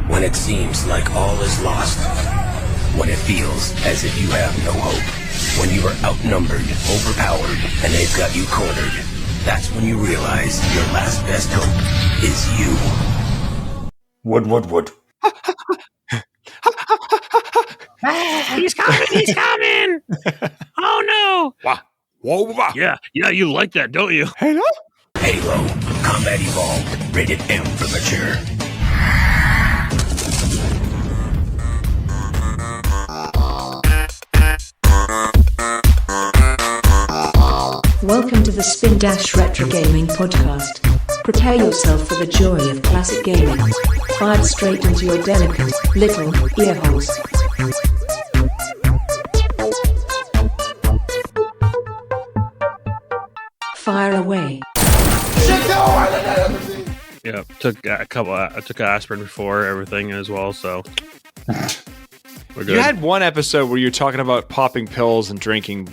When it seems like all is lost. When it feels as if you have no hope. When you are outnumbered, overpowered, and they've got you cornered. That's when you realize your last best hope is you. Wood. He's coming! Oh no! Whoa. Yeah, you like that, don't you? Hello? Halo, Combat Evolved, rated M for mature. Welcome to the Spindash Retro Gaming Podcast. Prepare yourself for the joy of classic gaming, fired straight into your delicate little ear holes. Fire away. Yeah, took a couple. I took aspirin before everything as well, so we're good. You had one episode where you were talking about popping pills and drinking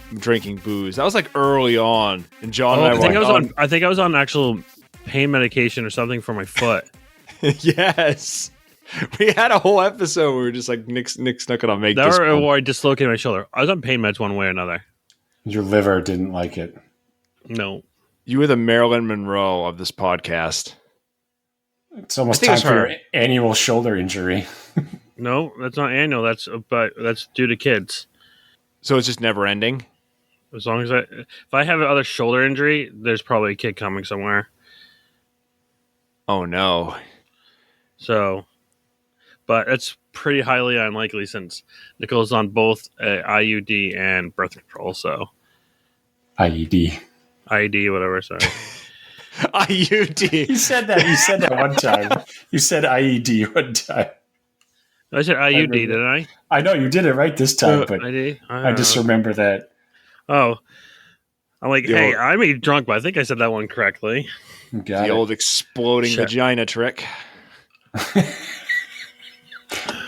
booze. That was like early on, and John and I were I think I was on actual pain medication or something for my foot. Yes. We had a whole episode where we were just like, Nick's not going to make this one. Or I dislocated my shoulder. I was on pain meds one way or another. Your liver didn't like it. No. You were the Marilyn Monroe of this podcast. It's almost time for your annual shoulder injury. No, that's not annual. That's due to kids. So it's just never ending? As long as if I have another shoulder injury, there's probably a kid coming somewhere. Oh, no. So, but it's pretty highly unlikely since Nicole's on both IUD and birth control, so. IED. IED, whatever, sorry. IUD. You said that one time. You said IED one time. I said IUD, didn't I? I know you did it right this time, but I just remember that. Oh. I'm like, hey, I may be drunk, but I think I said that one correctly. The old exploding vagina trick.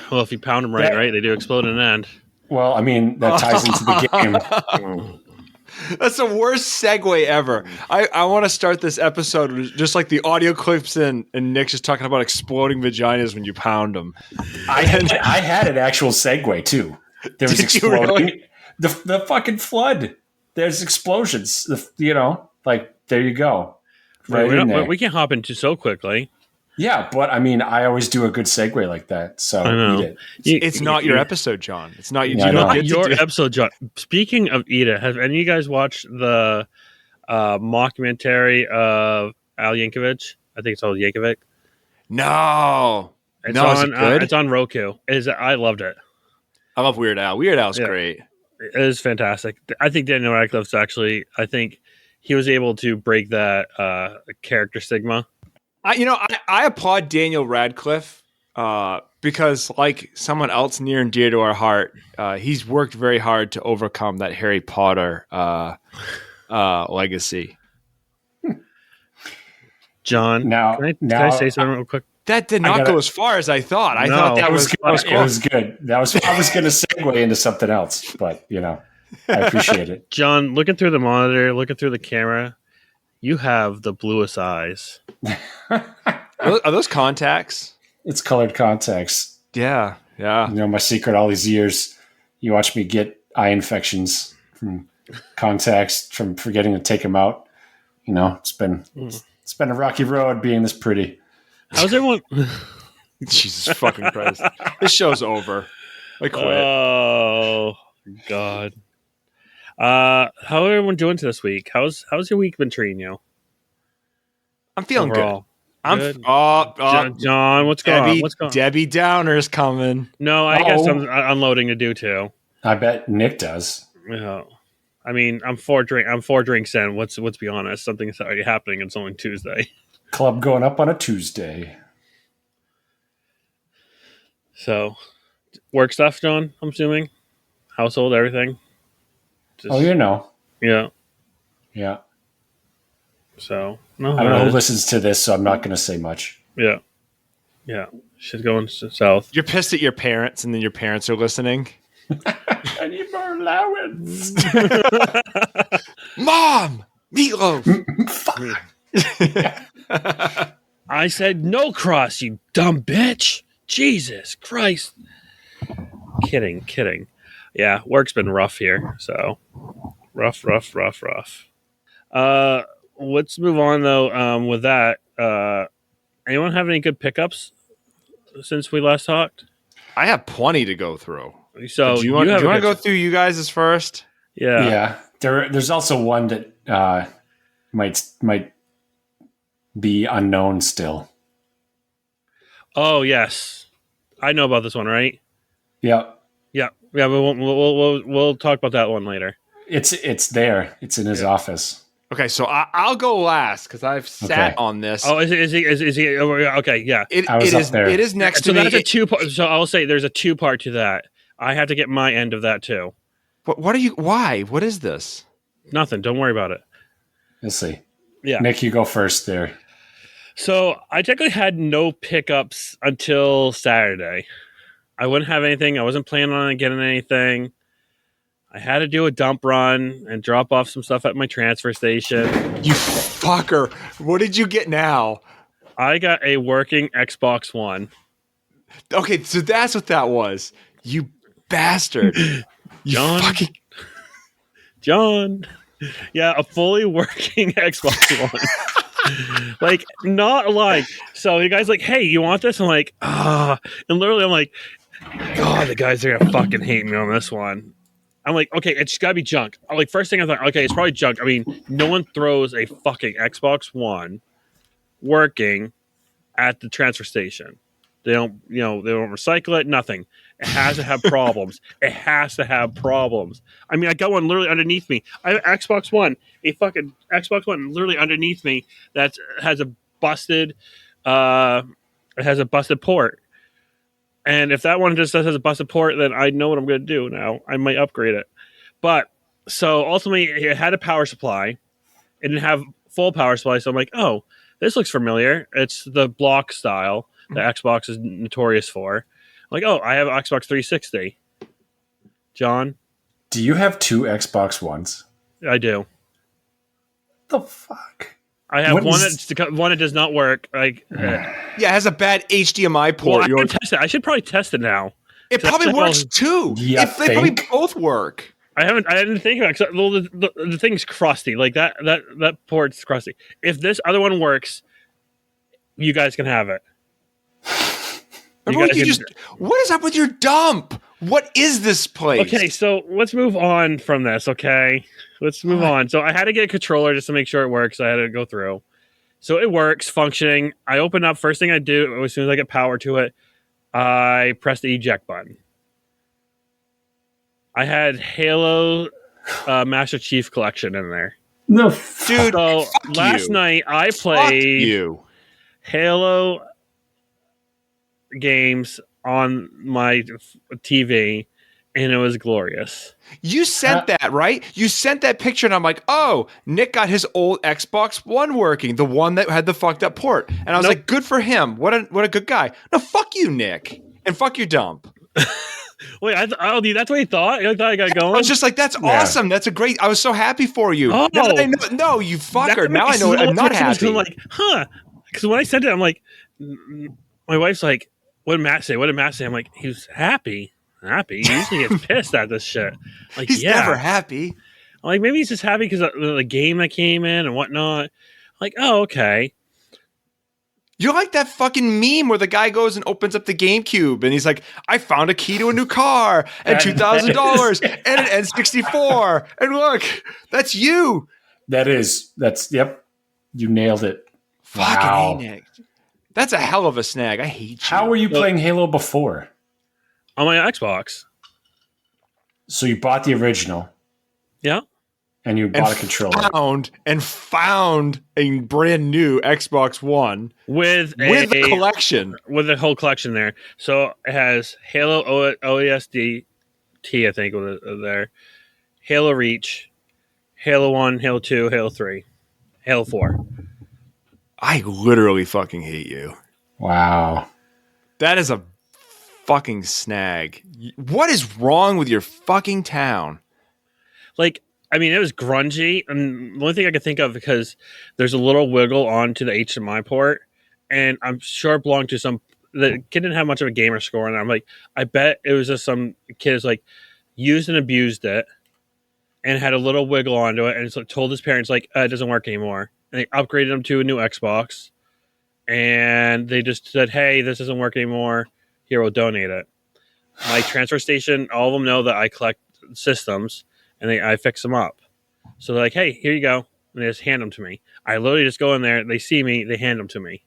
Well, if you pound them right, they do explode in the end. Well, I mean, that ties into the game. That's the worst segue ever. I want to start this episode with just like the audio clips in, and Nick's just talking about exploding vaginas when you pound them. I had an actual segue too. There was exploding. Really? The fucking flood. There's explosions. There you go. We can't hop into so quickly. Yeah, but I mean, I always do a good segue like that. So eat it. It's not your episode, John. It's not your. Episode, John. Speaking of Eat It, have any of you guys watched the mockumentary of Al Yankovic? I think it's called Yankovic. No, it's is it good? It's on Roku. I loved it. I love Weird Al. Weird Al's great. It is fantastic. I think Daniel Radcliffe's actually. I think he was able to break that character stigma. I applaud Daniel Radcliffe because, like someone else near and dear to our heart, he's worked very hard to overcome that Harry Potter legacy. John, can I say something real quick? That did not go as far as I thought. I thought that was good. It was good. I was going to segue into something else, but I appreciate it. John, looking through the monitor, looking through the camera, you have the bluest eyes. Are those contacts? It's colored contacts. Yeah. My secret all these years. You watch me get eye infections from contacts, from forgetting to take them out. It's been a rocky road being this pretty. How's everyone? Jesus fucking Christ! This show's over. I quit. Oh God. How are everyone doing this week? How's your week been treating you? I'm feeling overall? Good. John, what's going on? Debbie Downer's coming. No, I guess I'm unloading to do too. I bet Nick does. Yeah. I mean, I'm four drinks in. Let's be honest. Something's already happening. It's only Tuesday. Club going up on a Tuesday. So, work stuff, John, I'm assuming? Household, everything? Yeah. Yeah. So, no. I don't know who listens to this, so I'm not going to say much. Yeah. Yeah. She's going south. You're pissed at your parents, and then your parents are listening. I need more allowance. Mom! Meatloaf! Fuck. I said no cross, you dumb bitch. Jesus Christ. Kidding. Yeah, work's been rough here. So rough. Let's move on though. With that, anyone have any good pickups since we last talked? I have plenty to go through. So do you want to go good... through you guys' first? Yeah. There's also one that might be unknown still. Oh yes, I know about this one, right? Yeah. But we'll talk about that one later. It's there. It's in his office. Okay, so I'll go last because I've sat on this. Oh, is he? Okay, yeah. I was up there. It is next to me. So that's a two-part. So I'll say there's a two-part to that. I have to get my end of that too. What are you? Why? What is this? Nothing. Don't worry about it. You'll see. Yeah. Nick, you go first there. So I technically had no pickups until Saturday. I wouldn't have anything. I wasn't planning on getting anything. I had to do a dump run and drop off some stuff at my transfer station. You fucker. What did you get now? I got a working Xbox One. Okay, so that's what that was. You bastard. John. Yeah, a fully working Xbox One. Like, not like. So the guy's like, hey, you want this? I'm like, and literally I'm like, God, the guys are gonna fucking hate me on this one. I'm like, okay, it's gotta be junk. I'm like, first thing I thought, okay, it's probably junk. I mean, no one throws a fucking Xbox One working at the transfer station. They don't recycle it, nothing. It has to have problems. It has to have problems. I mean, I got one literally underneath me. I have Xbox One, a fucking Xbox One literally underneath me that has a busted port. And if that one just has a busted port, then I know what I'm going to do now. I might upgrade it. But so ultimately, it had a power supply. It didn't have full power supply. So I'm like, oh, this looks familiar. It's the block style that Xbox is notorious for. I'm like, oh, I have Xbox 360. John? Do you have two Xbox Ones? I do. The fuck? I have one that does not work. Like, yeah, it has a bad HDMI port. Well, I should probably test it now. It probably works too. Yeah, they probably both work. I didn't think about it. Well, the thing's crusty. Like that port's crusty. If this other one works, you guys can have it. What is up with your dump? What is this place? Okay, so let's move on from this, okay? Let's move on. So I had to get a controller just to make sure it works. I had to go through. So it works, functioning. I open up. First thing I do, as soon as I get power to it, I press the eject button. I had Halo Master Chief Collection in there. No, dude. So last night I played Halo games on my TV, and it was glorious. You sent that, right? You sent that picture, and I'm like, oh, Nick got his old Xbox One working, the one that had the fucked up port. And I was like, good for him. What a good guy. No, fuck you, Nick. And fuck your dump. Wait, that's what you thought? I thought I got going? I was just like, that's awesome. That's a great... I was so happy for you. Oh. No, you fucker. Now I know I'm not happy. I'm like, huh. Because when I sent it, I'm like... My wife's like, what did Matt say? I'm like, he was happy. He usually gets pissed at this shit. Like, he's never happy. I'm like, maybe he's just happy because of the game that came in and whatnot. I'm like, oh, okay. You're like that fucking meme where the guy goes and opens up the GameCube and he's like, I found a key to a new car and $2,000 and an N64. And look, that's you. Yep. You nailed it. Fucking Nick. That's a hell of a snag. I hate you. How were you playing Halo before? On my Xbox. So you bought the original. Yeah. And you bought a controller. Found a brand new Xbox One with a collection. With a whole collection there. So it has Halo OSD T, I think, was there. Halo Reach, Halo 1, Halo 2, Halo 3, Halo 4. I literally fucking hate you. Wow. That is a fucking snag. What is wrong with your fucking town? Like, I mean, it was grungy, and the only thing I could think of, because there's a little wiggle onto the HDMI port, and I'm sure it belonged to some the kid didn't have much of a gamer score, and I'm like, I bet it was just some kids like used and abused it, and had a little wiggle onto it, and so told his parents like it doesn't work anymore, and they upgraded him to a new Xbox, and they just said, hey, this doesn't work anymore. Here, we'll donate it. My transfer station, all of them know that I collect systems, and I fix them up. So they're like, hey, here you go. And they just hand them to me. I literally just go in there, they see me, they hand them to me.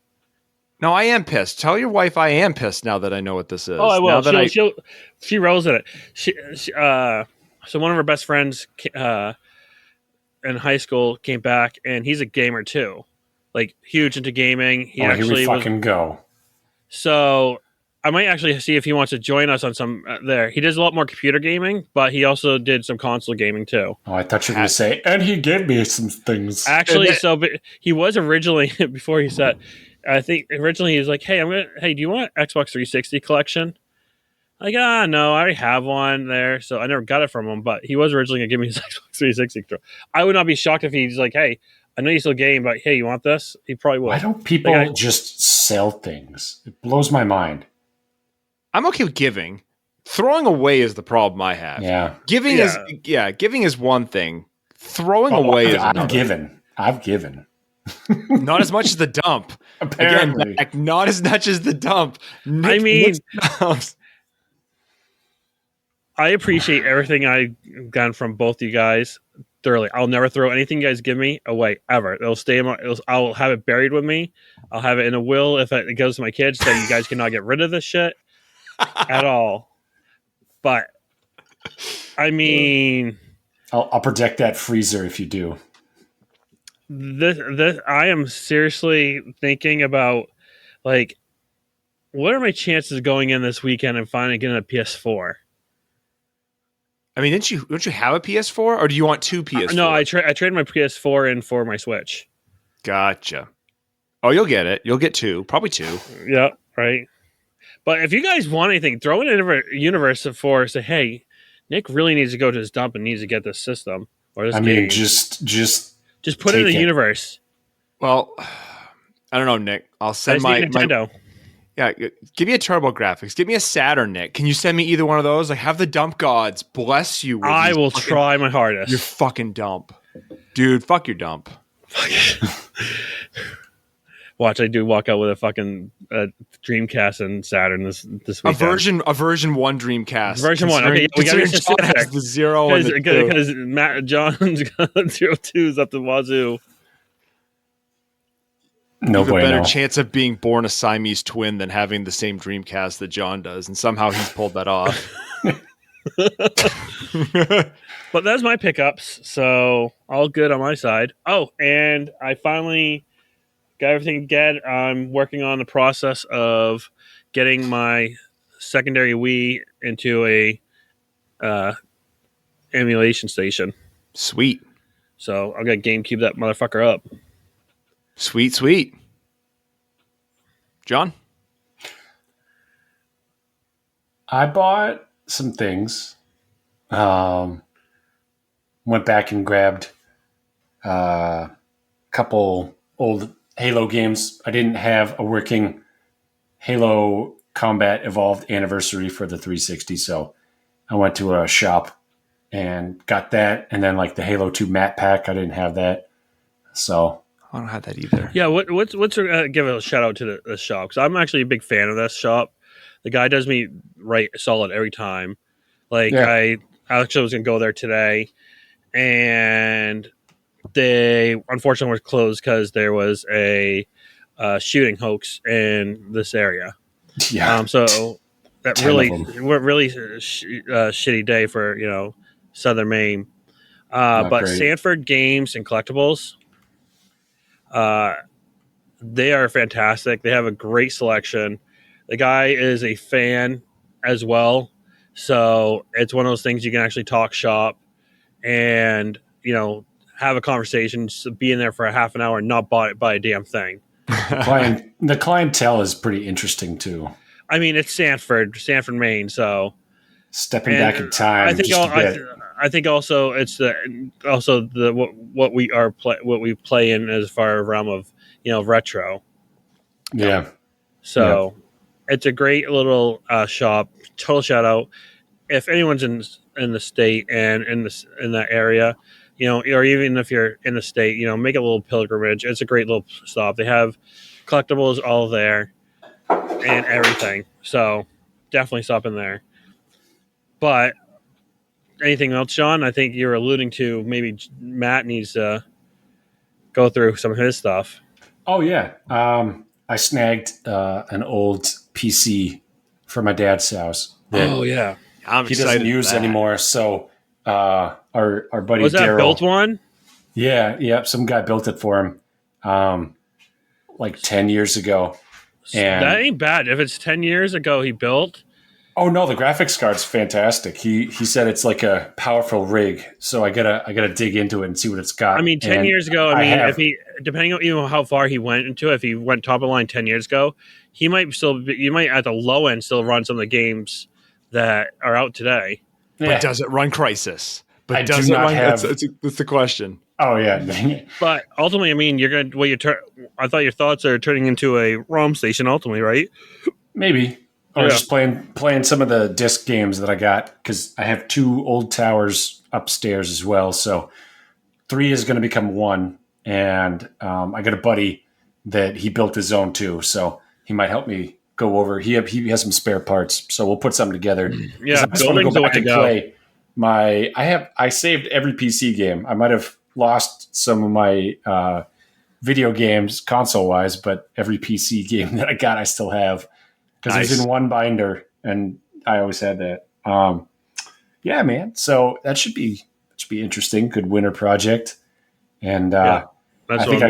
No, I am pissed. Tell your wife I am pissed now that I know what this is. Oh, I will. Now that She rolls in it. So one of her best friends in high school came back, and he's a gamer too. Like, huge into gaming. Here we fucking go. So I might actually see if he wants to join us on some there. He does a lot more computer gaming, but he also did some console gaming too. Oh, I thought you were going to say, and he gave me some things. Actually, but he was originally before he said. I think originally he was like, "Hey, do you want Xbox 360 collection?" Like, no, I already have one there, so I never got it from him. But he was originally gonna give me his Xbox 360 control. I would not be shocked if he's like, "Hey, I know you still game, but hey, you want this?" He probably would. Why don't people just sell things? It blows my mind. I'm okay with giving. Throwing away is the problem I have. Yeah. Giving is one thing. Throwing away is another. I've given. Not as much as the dump. Apparently. Again, not as much as the dump. I appreciate everything I've gotten from both you guys thoroughly. I'll never throw anything you guys give me away ever. It'll stay. I'll have it buried with me. I'll have it in a will if it goes to my kids, so you guys cannot get rid of this shit at all. But I mean, I'll protect that freezer if you do. This I am seriously thinking about, like, what are my chances of going in this weekend and finally getting a PS4? I mean, don't you have a PS4, or do you want two PS4? No, I traded my PS4 in for my Switch. Gotcha. Oh, you'll get it. You'll get two, probably two. Yeah, right. But if you guys want anything, throw it in a universe for say, hey, Nick really needs to go to his dump and needs to get this system or this game. Just put it in the universe. Well, I don't know, Nick. I'll send my Nintendo. Yeah, give me a TurboGrafx. Give me a Saturn, Nick. Can you send me either one of those? Like, have the dump gods bless you. I will try my hardest. Your fucking dump, dude. Fuck your dump. Watch, I do walk out with a fucking Dreamcast and Saturn this weekend. A version 1 Dreamcast. Version 1. Okay, we got to get John has the 0 and the 2. Because John's got 02s up the wazoo. No way. A better chance of being born a Siamese twin than having the same Dreamcast that John does, and somehow he's pulled that off. But that's my pickups, so all good on my side. Oh, and I finally got everything together. I'm working on the process of getting my secondary Wii into a emulation station. Sweet. So I'll get GameCube that motherfucker up. Sweet. John? I bought some things. Went back and grabbed a couple old Halo games. I didn't have a working Halo Combat Evolved Anniversary for the 360, so I went to a shop and got that. And then like the Halo 2 map pack, I didn't have that. So I don't have that either. Yeah, what's give a shout out to the shop, because I'm actually a big fan of this shop. The guy does me right solid every time. Like, yeah. I actually was gonna go there today, and they unfortunately were closed because there was a shooting hoax in this area. Yeah. So that really shitty day for Southern Maine. But great. Sanford Games and Collectibles. They are fantastic. They have a great selection. The guy is a fan as well. So it's one of those things you can actually talk shop and, have a conversation, be in there for a half an hour and not buy a damn thing. The clientele is pretty interesting too. I mean, it's Sanford, Maine. So stepping back in time. I think also it's what we play in as far as realm of retro. Yeah. So, It's a great little shop. Total shout out. If anyone's in the state and in that area, or even if you're in the state, make a little pilgrimage. It's a great little stop. They have collectibles all there and everything. So definitely stop in there. But anything else, Sean? I think you're alluding to maybe Matt needs to go through some of his stuff. Oh yeah, I snagged an old PC from my dad's house. Oh yeah, he doesn't use anymore. So our buddy was that Daryl, built one? Yeah, some guy built it for him, like 10 years ago. And that ain't bad. If it's 10 years ago he built. Oh no, the graphics card's fantastic. He said it's like a powerful rig, so I gotta dig into it and see what it's got. I mean, 10 years ago. If he, depending on how far he went into it, if he went top of the line 10 years ago, he might still. You might at the low end still run some of the games that are out today. Yeah. But does it run Crisis? But I does do it not run? have. That's the question. Oh yeah. But ultimately, I mean, you're gonna. I thought your thoughts are turning into a ROM station. Ultimately, right? Maybe. Or just playing some of the disc games that I got, because I have 2 old towers upstairs as well. So 3 is going to become 1, and I got a buddy that he built his own too, so he might help me go over. He has some spare parts, so we'll put something together. Yeah, I just want to go back and play I saved every PC game. I might have lost some of my video games console wise, but every PC game that I got, I still have. Because it was in one binder, and I always had that. Yeah, man. So that should be interesting. Good winter project, and I think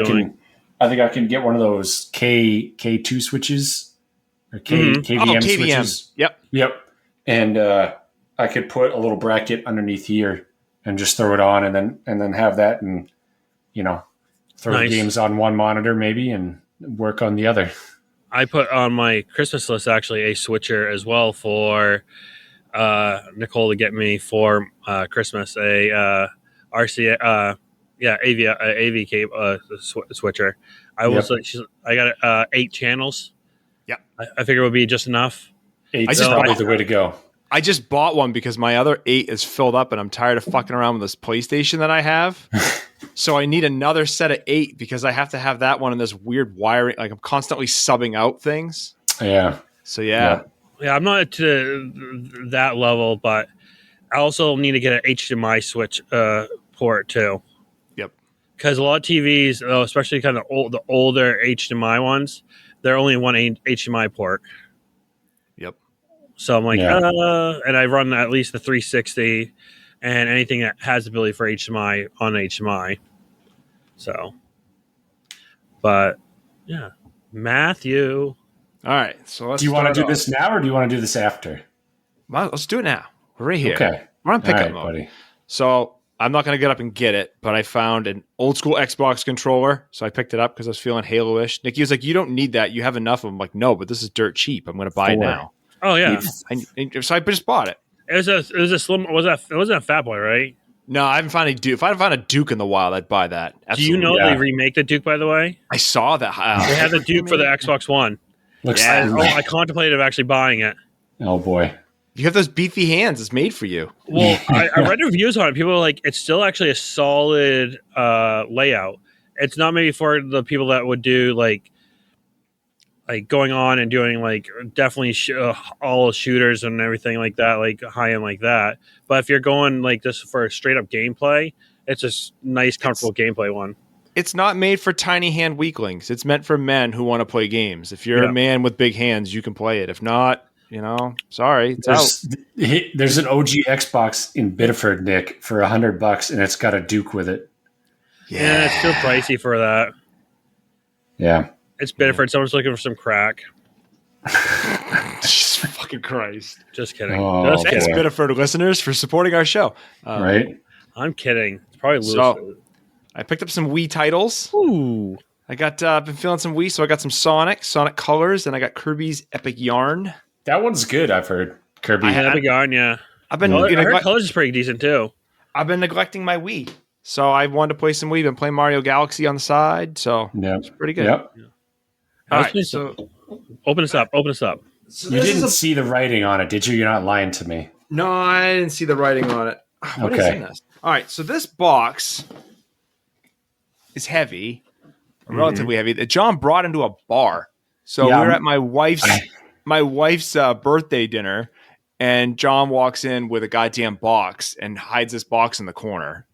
I can get one of those K2 switches or KVM switches. Yep. And I could put a little bracket underneath here and just throw it on, and then have that, and throw the games on one monitor maybe, and work on the other. I put on my Christmas list actually a switcher as well for Nicole to get me for Christmas, a RC AV cable switcher. I got 8 channels. Yeah, I figure it would be just enough. 8 is probably the way to go. I just bought one because my other 8 is filled up, and I'm tired of fucking around with this PlayStation that I have. So I need another set of 8 because I have to have that one in this weird wiring. Like I'm constantly subbing out things. Yeah. So yeah, I'm not to that level, but I also need to get an HDMI switch port too. Yep. Because a lot of TVs, especially kind of the older HDMI ones, they're only one HDMI port. Yep. So I'm like, and I run at least the 360 and anything that has the ability for HDMI on HDMI. So, but yeah, Matthew. All right. So do you want to do this now, or do you want to do this after? Well, let's do it now. We're right here. Okay. We're on pickup mode. Buddy. So I'm not going to get up and get it, but I found an old school Xbox controller. So I picked it up because I was feeling Halo-ish. Nikki was like, "You don't need that. You have enough of them." I'm like, no, but this is dirt cheap. I'm going to buy it now. Oh yeah. So I just bought it. It was a slim. It wasn't a Fat Boy, right? No, I haven't found a Duke. If I had found a Duke in the wild, I'd buy that. Absolutely. Do you know they remake the Duke? By the way, I saw that. They had the Duke for the Xbox One. I contemplated actually buying it. Oh boy, you have those beefy hands. It's made for you. Well, I read reviews on it. People are like, it's still actually a solid layout. It's not maybe for the people that would do like going on and doing like definitely all shooters and everything like that, like high end like that. But if you're going like just for a straight up gameplay, it's a nice, comfortable gameplay one. It's not made for tiny hand weaklings. It's meant for men who want to play games. If you're a man with big hands, you can play it. If not, sorry, it's out. There's an OG Xbox in Biddeford, Nick, for $100, and it's got a Duke with it. Yeah, it's still pricey for that. Yeah. It's Biddeford. Someone's looking for some crack. Jesus fucking Christ. Just kidding. Thanks, Biddeford listeners, for supporting our show. Right? I'm kidding. It's probably Lewis. So, I picked up some Wii titles. Ooh. I got been feeling some Wii, so I got some Sonic Colors, and I got Kirby's Epic Yarn. That one's good, I've heard. Kirby. Epic Yarn, yeah. I've been I heard Colors is pretty decent too. I've been neglecting my Wii. So I wanted to play some Wii. Been playing Mario Galaxy on the side, so it's pretty good. Yep. All right, so open us up. You didn't see the writing on it, did you? You're not lying to me. No, I didn't see the writing on it. What is in this? All right, so this box is heavy, relatively heavy, that John brought into a bar. So we were at my wife's birthday dinner, and John walks in with a goddamn box and hides this box in the corner.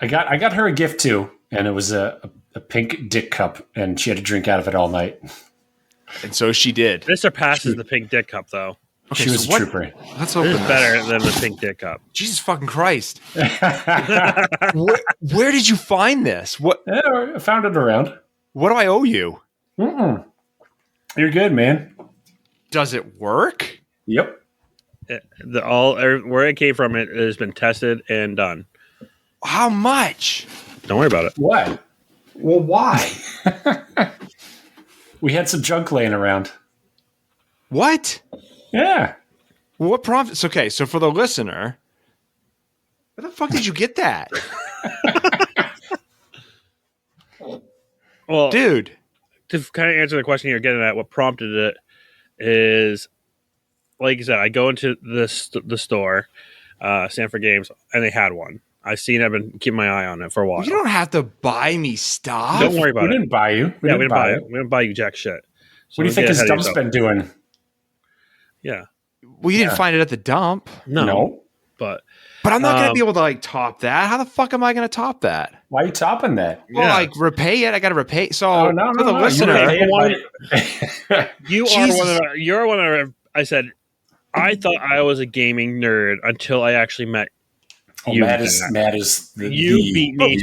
I got her a gift too, and it was a pink dick cup, and she had to drink out of it all night. And so she did. This surpasses the pink dick cup, though. Okay, she was a trooper. Let's open This is better than the pink dick cup. Jesus fucking Christ! where did you find this? What? Yeah, I found it around. What do I owe you? You're good, man. Does it work? Yep. Where it came from, it has been tested and done. How much? Don't worry about it. What? Well, why? We had some junk laying around. What? Yeah. What prompted? So, okay, so for the listener, where the fuck did you get that? Well, Dude. to kind of answer the question you're getting at, what prompted it is, like you said, I go into the store, Stanford Games, and they had one. I've seen it. I've been keeping my eye on it for a while. You don't have to buy me stuff. Don't worry about it. We didn't buy you. We didn't buy it. We didn't buy you jack shit. So What do you think his dump's been doing? Yeah. Well, you didn't find it at the dump. No. But I'm not going to be able to like top that. How the fuck am I going to top that? Why are you topping that? Well, like repay it. I got to repay. So Oh, for the listener, you're one of I said, I thought I was a gaming nerd until I actually met you. Matt is you beat me.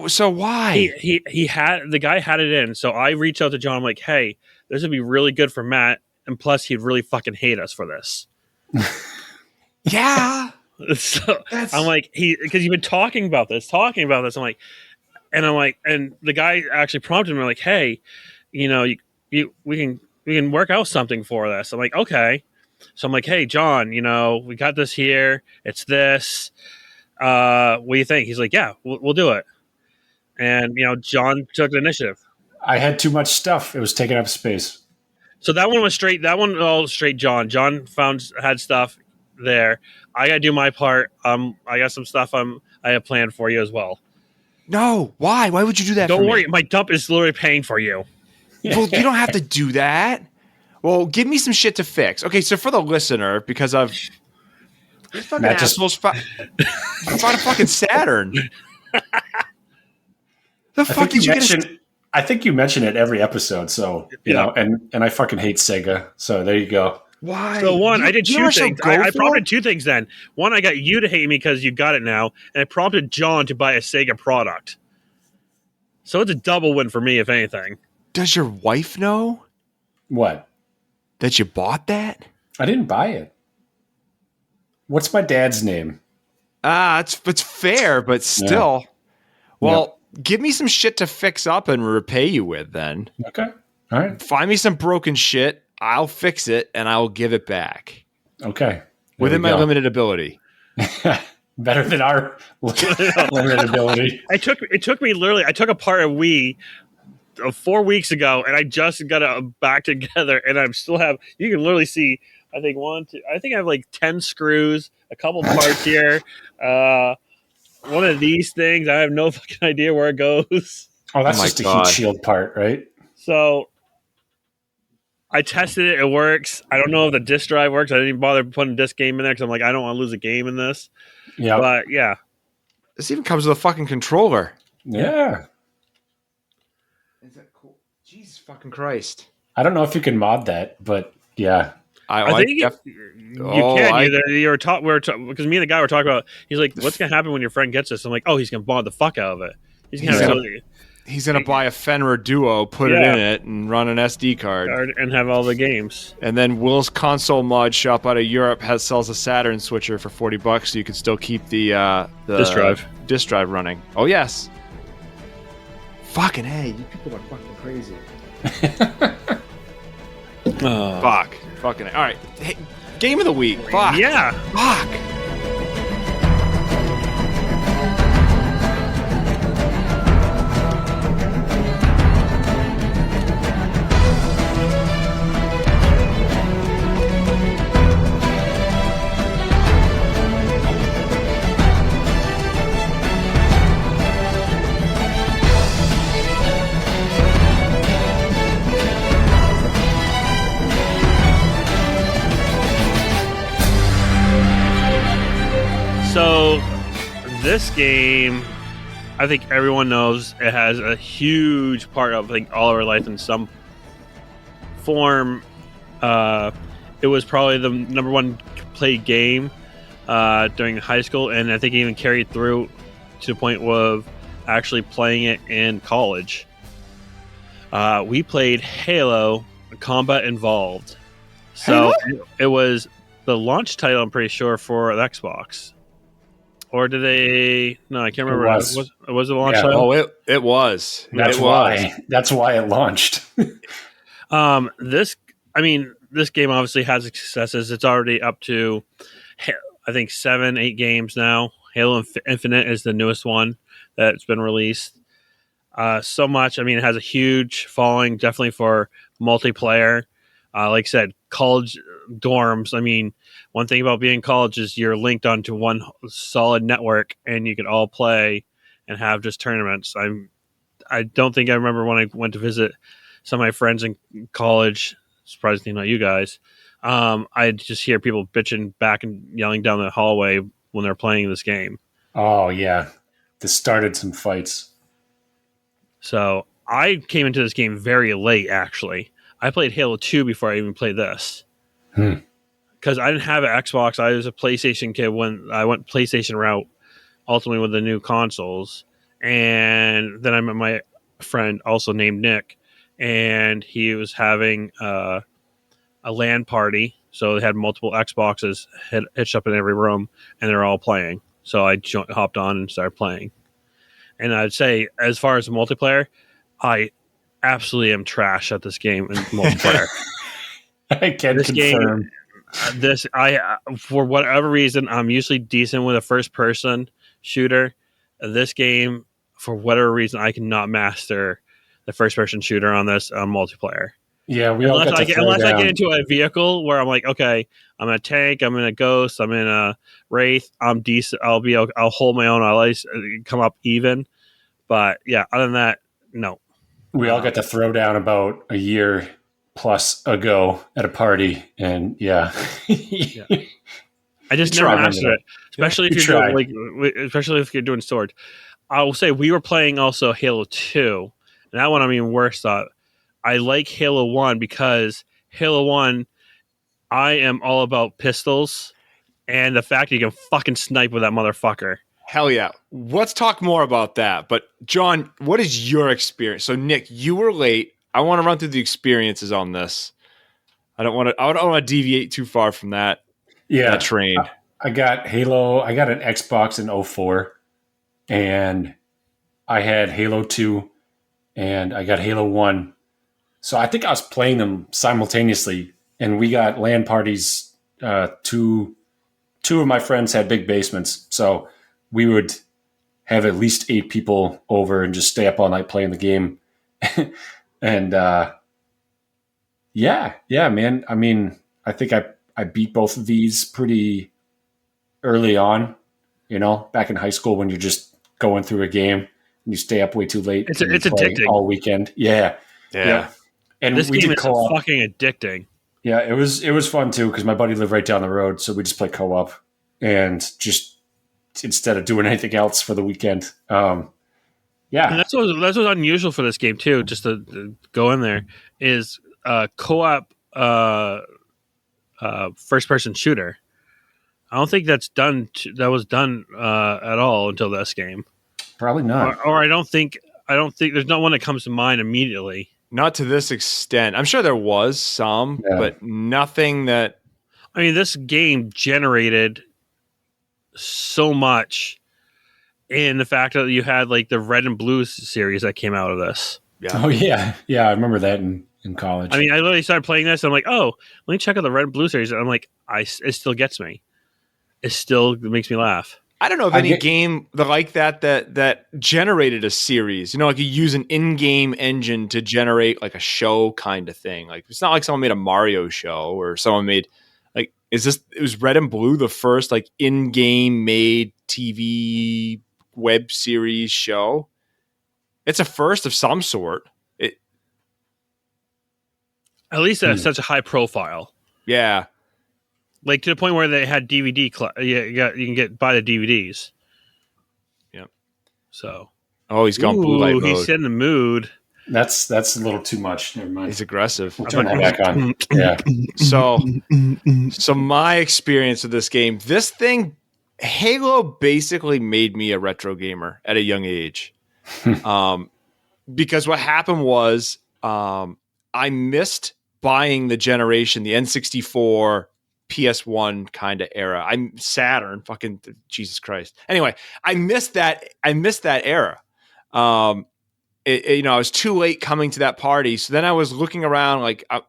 So why? He had the guy had it in. So I reached out to John. I'm like, hey, this would be really good for Matt. And plus, he'd really fucking hate us for this. Yeah. So I'm like, because you've been talking about this. I'm like, and the guy actually prompted me like, hey, we can work out something for this. I'm like, okay. So I'm like, hey, John, we got this here. It's this. What do you think? He's like, yeah, we'll do it. And John took the initiative. I had too much stuff. It was taking up space. So that one was straight. That one all straight. John had stuff there. I got to do my part. I got some stuff I have planned for you as well. No, why? Why would you do that? Don't worry, my dump is literally paying for you. Well, you don't have to do that. Well, give me some shit to fix. Okay, so for the listener, because I've these fucking assholes found a fucking Saturn. The fuck did you get? I think you mention it every episode, so you know, and I fucking hate Sega. So there you go. Why? So one, I did two things. I prompted two things then. One, I got you to hate me because you got it now, and I prompted John to buy a Sega product. So it's a double win for me, if anything. Does your wife know? What? That you bought that? I didn't buy it. What's my dad's name? It's fair, but still. Yeah. Well, give me some shit to fix up and repay you with then. Okay. All right. Find me some broken shit. I'll fix it and I'll give it back. Okay. Within my limited ability. Better than our limited ability. It took me literally, I took apart a Wii 4 weeks ago and I just got it back together and I still have, you can literally see, I think I have like 10 screws, a couple parts here. One of these things, I have no fucking idea where it goes. Oh, that's just a heat shield part, right? So I tested it. It works. I don't know if the disk drive works. I didn't even bother putting a disk game in there because I'm like, I don't want to lose a game in this. Yeah. But yeah. This even comes with a fucking controller. Yeah. Is that cool? Jesus fucking Christ. I don't know if you can mod that, but yeah. I think you can. Because me and the guy were talking about. He's like, "What's gonna happen when your friend gets this?" I'm like, "Oh, he's gonna mod the fuck out of it. He's gonna buy a Fenrir Duo, put it in it, and run an SD card, and have all the games." And then Will's console mod shop out of Europe sells a Saturn switcher for $40, so you can still keep the disk drive running. Oh yes. Fucking hey, you people are fucking crazy. Fuck. Fucking all right. Hey, game of the week. Fuck. Yeah. Fuck. this game, I think everyone knows it has a huge part of all of our life in some form. It was probably the number one played game during high school, and I think it even carried through to the point of actually playing it in college. We played Halo Combat Involved. So it was the launch title, I'm pretty sure, for the Xbox. Or did they? No, I can't remember. Was it a launch title? Oh, it was. That's why it launched. This game obviously has successes. It's already up to, I think, 7-8 games now. Halo Infinite is the newest one that's been released. So much. I mean, it has a huge following, definitely for multiplayer. Like I said, college dorms. I mean, one thing about being in college is you're linked onto one solid network, and you can all play and have just tournaments. I don't think I remember when I went to visit some of my friends in college. Surprisingly, not you guys. I just hear people bitching back and yelling down the hallway when they're playing this game. Oh yeah, this started some fights. So I came into this game very late, actually. I played Halo 2 before I even played this. Because I didn't have an Xbox. I was a PlayStation kid when I went PlayStation route, ultimately with the new consoles. And then I met my friend, also named Nick, and he was having a LAN party. So they had multiple Xboxes hitched up in every room, and they're all playing. So I hopped on and started playing. And I'd say, as far as multiplayer, I absolutely am trash at this game in multiplayer. I can confirm. For whatever reason, I'm usually decent with a first-person shooter. This game, for whatever reason, I cannot master the first-person shooter on this multiplayer. Yeah, unless I get into a vehicle where I'm like, okay, I'm in a tank, I'm in a ghost, I'm in a wraith, I'm decent. I'll hold my own. I'll at least come up even. But yeah, other than that, no. We all got to throw down about a year plus ago at a party, and yeah. I just never mastered it, especially if you're doing, especially if you're doing storage. I will say we were playing also Halo 2, and that one I'm even worse at. I like Halo 1 because Halo 1, I am all about pistols and the fact that you can fucking snipe with that motherfucker. Hell yeah. Let's talk more about that. But John, what is your experience? So Nick, you were late. I want to run through the experiences on this. I don't want to deviate too far from that train. I got Halo. I got an Xbox in 04, and I had Halo 2, and I got Halo 1. So I think I was playing them simultaneously, and we got LAN parties. Two of my friends had big basements, so we would have at least 8 people over and just stay up all night playing the game. And yeah, man. I mean, I think I beat both of these pretty early on, back in high school when you're just going through a game and you stay up way too late. It's addicting all weekend. Yeah. And this game is co-op. Fucking addicting. Yeah, it was fun too because my buddy lived right down the road, so we just play co-op and just instead of doing anything else for the weekend. And that's what's unusual for this game too. Just to go in there is co-op first-person shooter. I don't think that's done. That was done at all until this game. Probably not. Or I don't think there's not one that comes to mind immediately. Not to this extent. I'm sure there was some, but nothing that. I mean, this game generated so much in the fact that you had like the Red and Blue series that came out of this. Yeah. Oh yeah, I remember that in college. I mean, I literally started playing this, and I'm like, oh, let me check out the Red and Blue series. And I'm like, it still gets me. It still makes me laugh. I don't know of any game like that generated a series. Like you use an in-game engine to generate like a show kind of thing. Like it's not like someone made a Mario show or someone made it was Red and Blue the first like in-game made TV web series show? It's a first of some sort. At least at such a high profile. Yeah. Like to the point where they had DVD. You can buy the DVDs. So, Oh, he's gone blue light mode. He's in the mood. That's a little too much. Never mind. He's aggressive. We'll turn that back on. Yeah. So my experience with this game, Halo basically made me a retro gamer at a young age. Because what happened was I missed buying the generation, the N64, PS1 kind of era. I'm Saturn, fucking Jesus Christ. Anyway, I missed that era. I was too late coming to that party. So then I was looking around, like I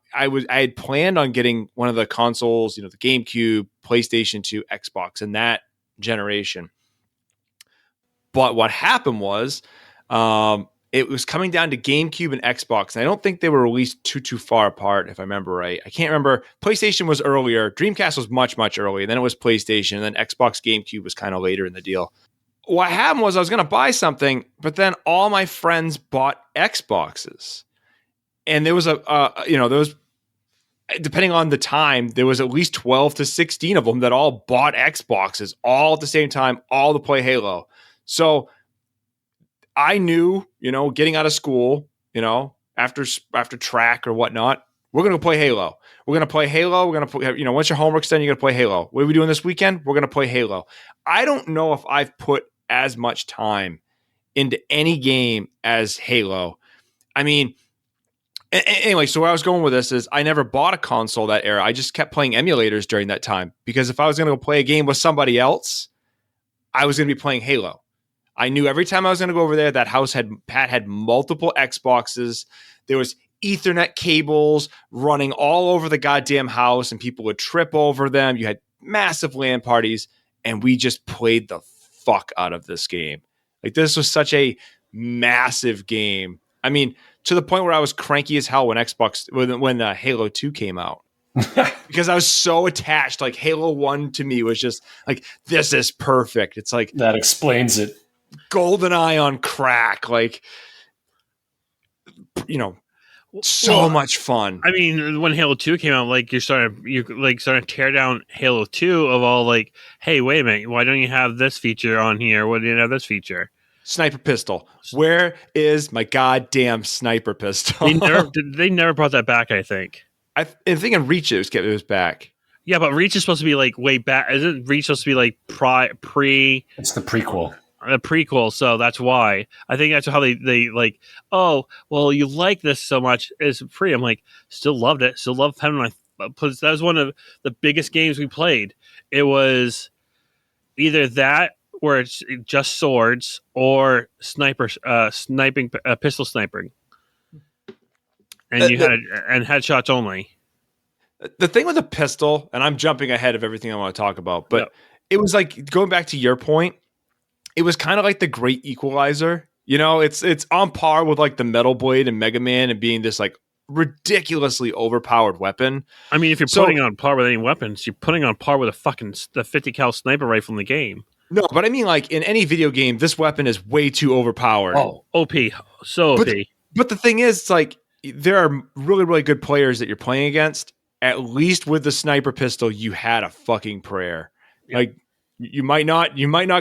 had planned on getting one of the consoles, the GameCube, PlayStation 2, Xbox, and that generation. But what happened was, it was coming down to GameCube and Xbox, and I don't think they were released too far apart, if I remember right. I can't remember. PlayStation was earlier. Dreamcast was much, much earlier. Then it was PlayStation, and then Xbox, GameCube was kind of later in the deal. What happened was I was going to buy something, but then all my friends bought Xboxes. And there was depending on the time, there was at least 12 to 16 of them that all bought Xboxes all at the same time, all to play Halo. So I knew, getting out of school, after track or whatnot, we're going to play Halo. We're going to play Halo. We're going to play, once your homework's done, you're going to play Halo. What are we doing this weekend? We're going to play Halo. I don't know if I've put as much time into any game as Halo. I mean, anyway, so where I was going with this is I never bought a console that era. I just kept playing emulators during that time because if I was going to go play a game with somebody else, I was going to be playing Halo. I knew every time I was going to go over there, that Pat had multiple Xboxes. There was Ethernet cables running all over the goddamn house, and people would trip over them. You had massive LAN parties, and we just played the fuck out of this game. Like, this was such a massive game. I mean, to the point where I was cranky as hell when Halo 2 came out. Because I was so attached. Like, Halo 1 to me was just like, this is perfect. It's like, that explains it. GoldenEye on crack, like, so much fun. I mean, when Halo 2 came out, like, you're starting to tear down Halo 2 of all, like, hey, wait a minute, why don't you have this feature on here? Why didn't you have this feature? Sniper pistol. Where is my goddamn sniper pistol? They never brought that back, I think. I think in Reach it was back. Yeah, but Reach is supposed to be, like, way back. Isn't Reach supposed to be, like, pre? It's the prequel. A prequel, so that's why. I think that's how they like, oh, well, you like this so much, it's free. I'm like, still loved it. Still loved having that was one of the biggest games we played. It was either that where it's just swords or pistol sniping. And you had headshots only. The thing with a pistol, and I'm jumping ahead of everything I want to talk about, but It was like, going back to your point, it was kind of like the great equalizer. It's on par with like the Metal Blade and Mega Man and being this like ridiculously overpowered weapon. I mean, if you're putting on par with any weapons, you're putting on par with the 50 cal sniper rifle in the game. No, but I mean, like, in any video game, this weapon is way too overpowered. Oh, OP. So OP. But the thing is, it's like, there are really, really good players that you're playing against. At least with the sniper pistol, you had a fucking prayer. Yep. Like, you might not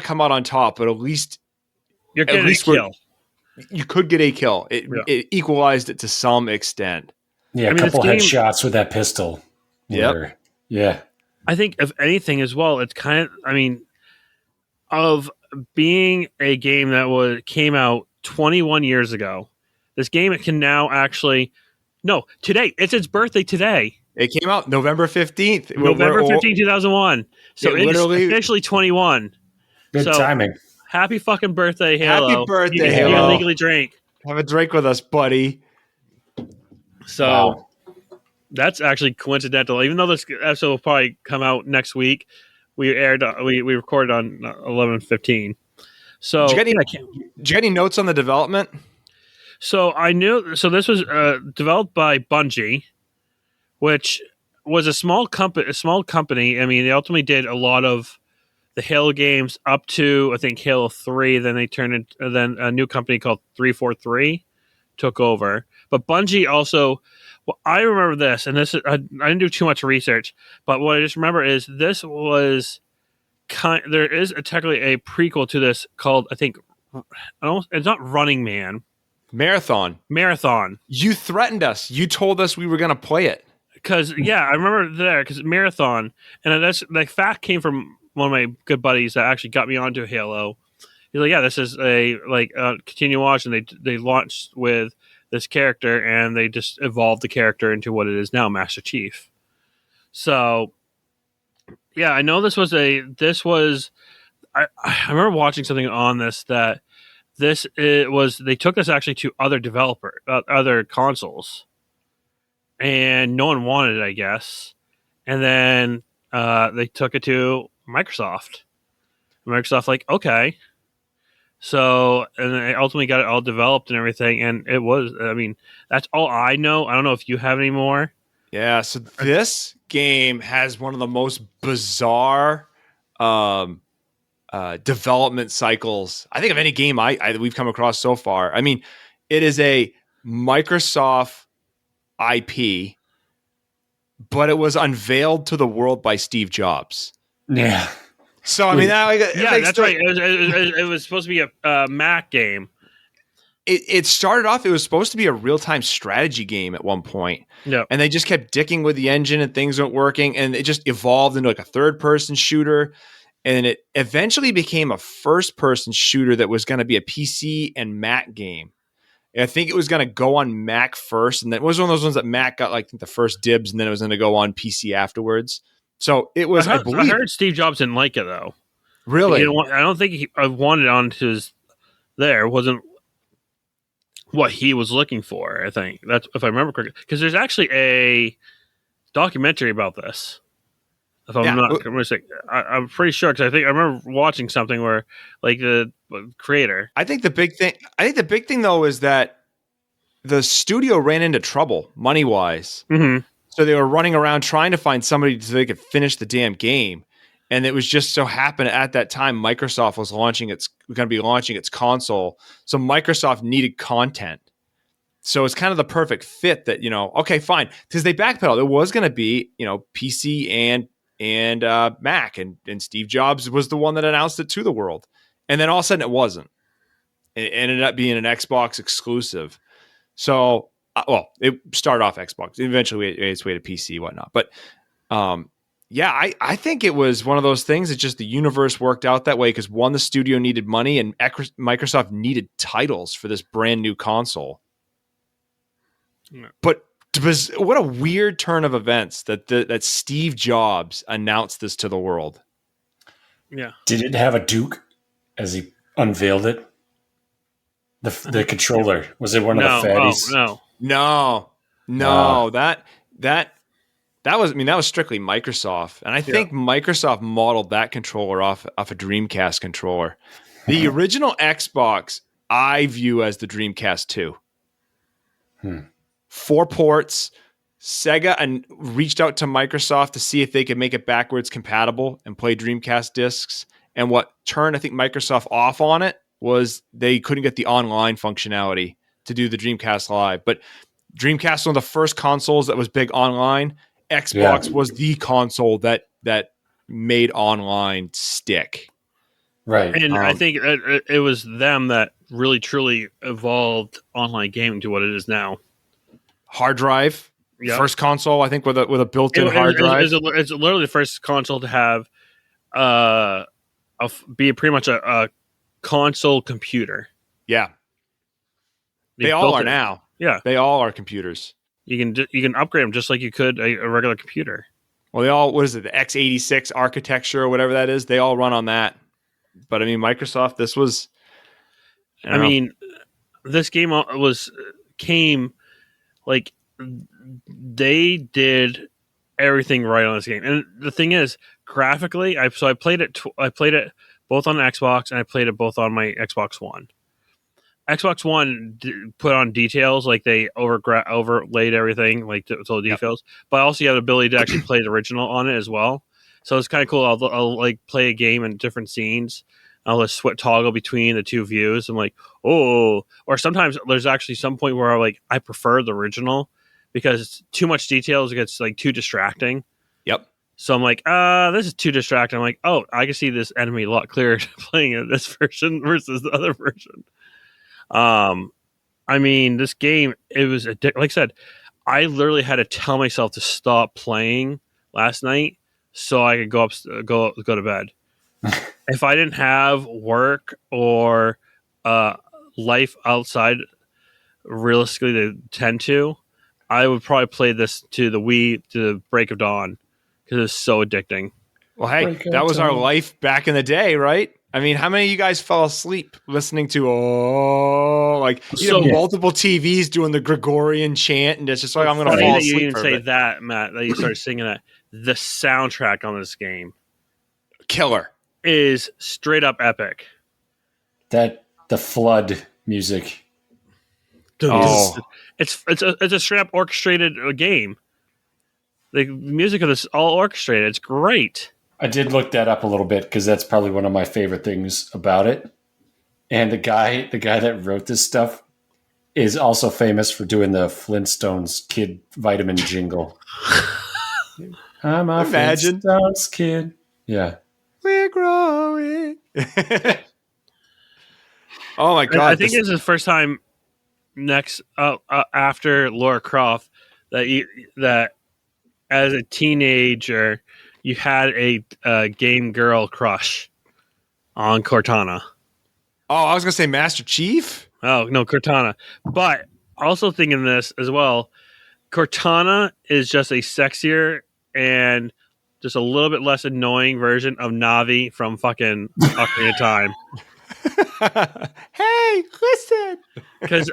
come out on top, but at least you're getting a kill. You could get a kill. It equalized it to some extent. Yeah, a couple headshots with that pistol. Yep. Yeah. I think, if anything as well, it's kind of, of being a game that came out 21 years ago, this game can now today. It's its birthday today. It came out November 15th. November 15th, 2001. So it's officially 21. Good timing. Happy fucking birthday, Halo. Happy birthday, Halo. You Halo. can legally drink. Have a drink with us, buddy. So that's actually coincidental. Even though this episode will probably come out next week, we recorded on 11/15. So did you get any notes on the development? So this was developed by Bungie, which was a small company. I mean, they ultimately did a lot of the Halo games up to, I think, Halo 3. Then they turned it. Then a new company called 343 took over. But Bungie also, I remember this, and this I didn't do too much research, but what I just remember is this was there is technically a prequel to this called, I think, It's not Running Man. Marathon. You threatened us. You told us we were going to play it. Because I remember because Marathon, and that's the fact came from one of my good buddies that actually got me onto Halo. He's like, yeah, this is a continue watch, and they launched with this character, and they just evolved the character into what it is now, Master Chief. So, yeah, I know this was. I remember watching something on this that they took this actually to other consoles, and no one wanted it, I guess. And then they took it to Microsoft. Microsoft, like, okay. So, and they ultimately got it all developed and everything. And it was, I mean, that's all I know. I don't know if you have any more. Yeah. So this game has one of the most bizarre development cycles, I think, of any game we've come across so far. I mean, it is a Microsoft IP, but it was unveiled to the world by Steve Jobs. Yeah. So I mean, that's right. It was supposed to be a Mac game. It started off. It was supposed to be a real-time strategy game at one point. Yeah, and they just kept dicking with the engine, and things weren't working, and it just evolved into like a third-person shooter, and it eventually became a first-person shooter that was going to be a PC and Mac game. And I think it was going to go on Mac first, and that was one of those ones that Mac got like the first dibs, and then it was going to go on PC afterwards. So it was. I heard Steve Jobs didn't like it though. Really? I don't think he wanted on his. There wasn't what he was looking for. I think that's if I remember correctly, because there's actually a documentary about this. If I'm not mistaken, I'm pretty sure because I remember watching something where like the creator. I think the big thing though is that the studio ran into trouble money wise. Mm-hmm. So they were running around trying to find somebody so they could finish the damn game. And it was just so happened at that time, Microsoft was going to be launching its console. So Microsoft needed content. So it's kind of the perfect fit that, okay, fine. Because they backpedaled. It was going to be, PC and Mac. And Steve Jobs was the one that announced it to the world. And then all of a sudden it wasn't. It ended up being an Xbox exclusive. So, it started off Xbox. Eventually, it made its way to PC, whatnot. But, I think it was one of those things that just the universe worked out that way because, one, the studio needed money and Microsoft needed titles for this brand new console. Yeah. But what a weird turn of events that Steve Jobs announced this to the world. Yeah. Did it have a Duke as he unveiled it? The controller, was it one of the fatties? No. That was strictly Microsoft, and I think Microsoft modeled that controller off a Dreamcast controller. The original Xbox, I view as the Dreamcast 2. 4 ports. Sega and reached out to Microsoft to see if they could make it backwards compatible and play Dreamcast discs. And what turned, I think, Microsoft off on it was they couldn't get the online functionality to do the Dreamcast Live. But Dreamcast was one of the first consoles that was big online. Xbox was the console that made online stick. Right. And I think it was them that really, truly evolved online gaming to what it is now. Hard drive. Yep. First console, I think, with a built-in hard drive. It's literally the first console to have be pretty much a console computer. Yeah. They all are now. Yeah. They all are computers. You can upgrade them just like you could a regular computer. Well, they all, what is it, the x86 architecture or whatever that is, they all run on that. But I mean, Microsoft, this was... this game came like they did everything right on this game. And the thing is, graphically, I played it both on Xbox and I played it both on my Xbox One. Xbox One put on details, like they overlaid everything, like to the details. But also you have the ability to actually play the original on it as well. So it's kind of cool. I'll like play a game in different scenes. I'll just toggle between the two views. I'm like, or sometimes there's actually some point where I prefer the original because too much details gets like too distracting. Yep. So I'm like, this is too distracting. I'm like, oh, I can see this enemy a lot clearer playing it this version versus the other version. I mean, this game, it was like I said, I literally had to tell myself to stop playing last night so I could go to bed. If I didn't have work or life outside realistically to tend to, I would probably play this to the break of dawn because it's so addicting. Well, hey, that was our life back in the day, right? I mean, how many of you guys fell asleep listening to you have multiple TVs doing the Gregorian chant, and it's just like I'm going to fall asleep. You didn't say that, Matt. That you started singing that. The soundtrack on this game, killer, is straight up epic. The flood music. It's a straight up orchestrated game. The music of this all orchestrated. It's great. I did look that up a little bit because that's probably one of my favorite things about it. And the guy that wrote this stuff is also famous for doing the Flintstones kid vitamin jingle. I'm a Flintstones kid. Yeah. We're growing. Oh my God. I think this is the first time after Lara Croft that as a teenager you had a game girl crush on Cortana. Oh, I was gonna say Master Chief. Oh no, Cortana. But also thinking this as well, Cortana is just a sexier and just a little bit less annoying version of Navi from fucking Ocarina of Time. Hey, listen. Because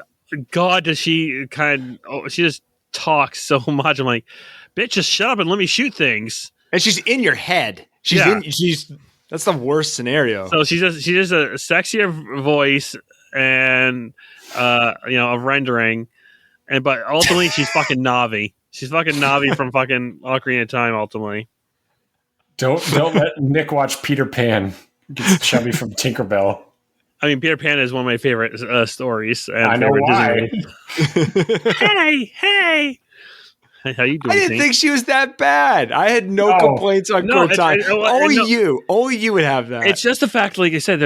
God, does she she just talks so much. I'm like, bitch, just shut up and let me shoot things. And she's in your head. That's the worst scenario. So she's just a sexier voice and a rendering, but ultimately she's fucking Navi. She's fucking Navi from fucking Ocarina of Time. Ultimately, don't let Nick watch Peter Pan. Gets chubby from Tinkerbell. I mean, Peter Pan is one of my favorite stories. And I know why. Hey. How you doing? I didn't think she was that bad. I had no complaints on Cortana. Only you would have that. It's just the fact, like I said,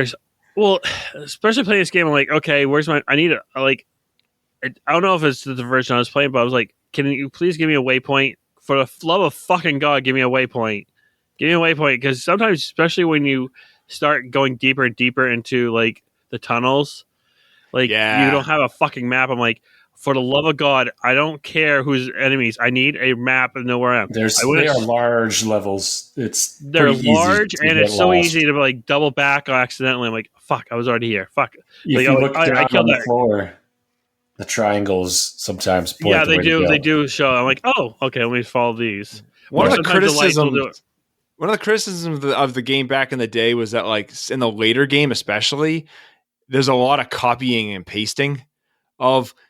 especially playing this game, I'm like, okay, I don't know if it's the version I was playing, but I was like, can you please give me a waypoint? For the love of fucking God, give me a waypoint. Give me a waypoint, because sometimes, especially when you start going deeper and deeper into like the tunnels, you don't have a fucking map. I'm like, for the love of God, I don't care who's enemies. I need a map and know where I am. They are large levels. They're large, and it's so easy to like double back accidentally. I'm like, fuck, I was already here. Fuck. If you look down on the floor, the triangles sometimes point. Yeah, they do. They do show. I'm like, oh, okay, let me follow these. One of the criticisms of the game back in the day was that, like, in the later game especially, there's a lot of copying and pasting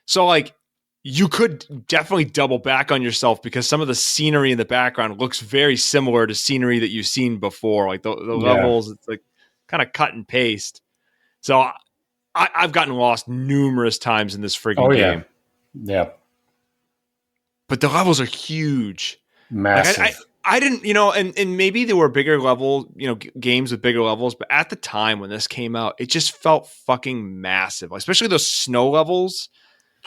so like you could definitely double back on yourself because some of the scenery in the background looks very similar to scenery that you've seen before, like the levels. It's like kind of cut and paste. So I've gotten lost numerous times in this friggin' game. Yeah. But the levels are huge. Massive. Like I didn't, and maybe there were bigger level, games with bigger levels, but at the time when this came out, it just felt fucking massive, especially those snow levels.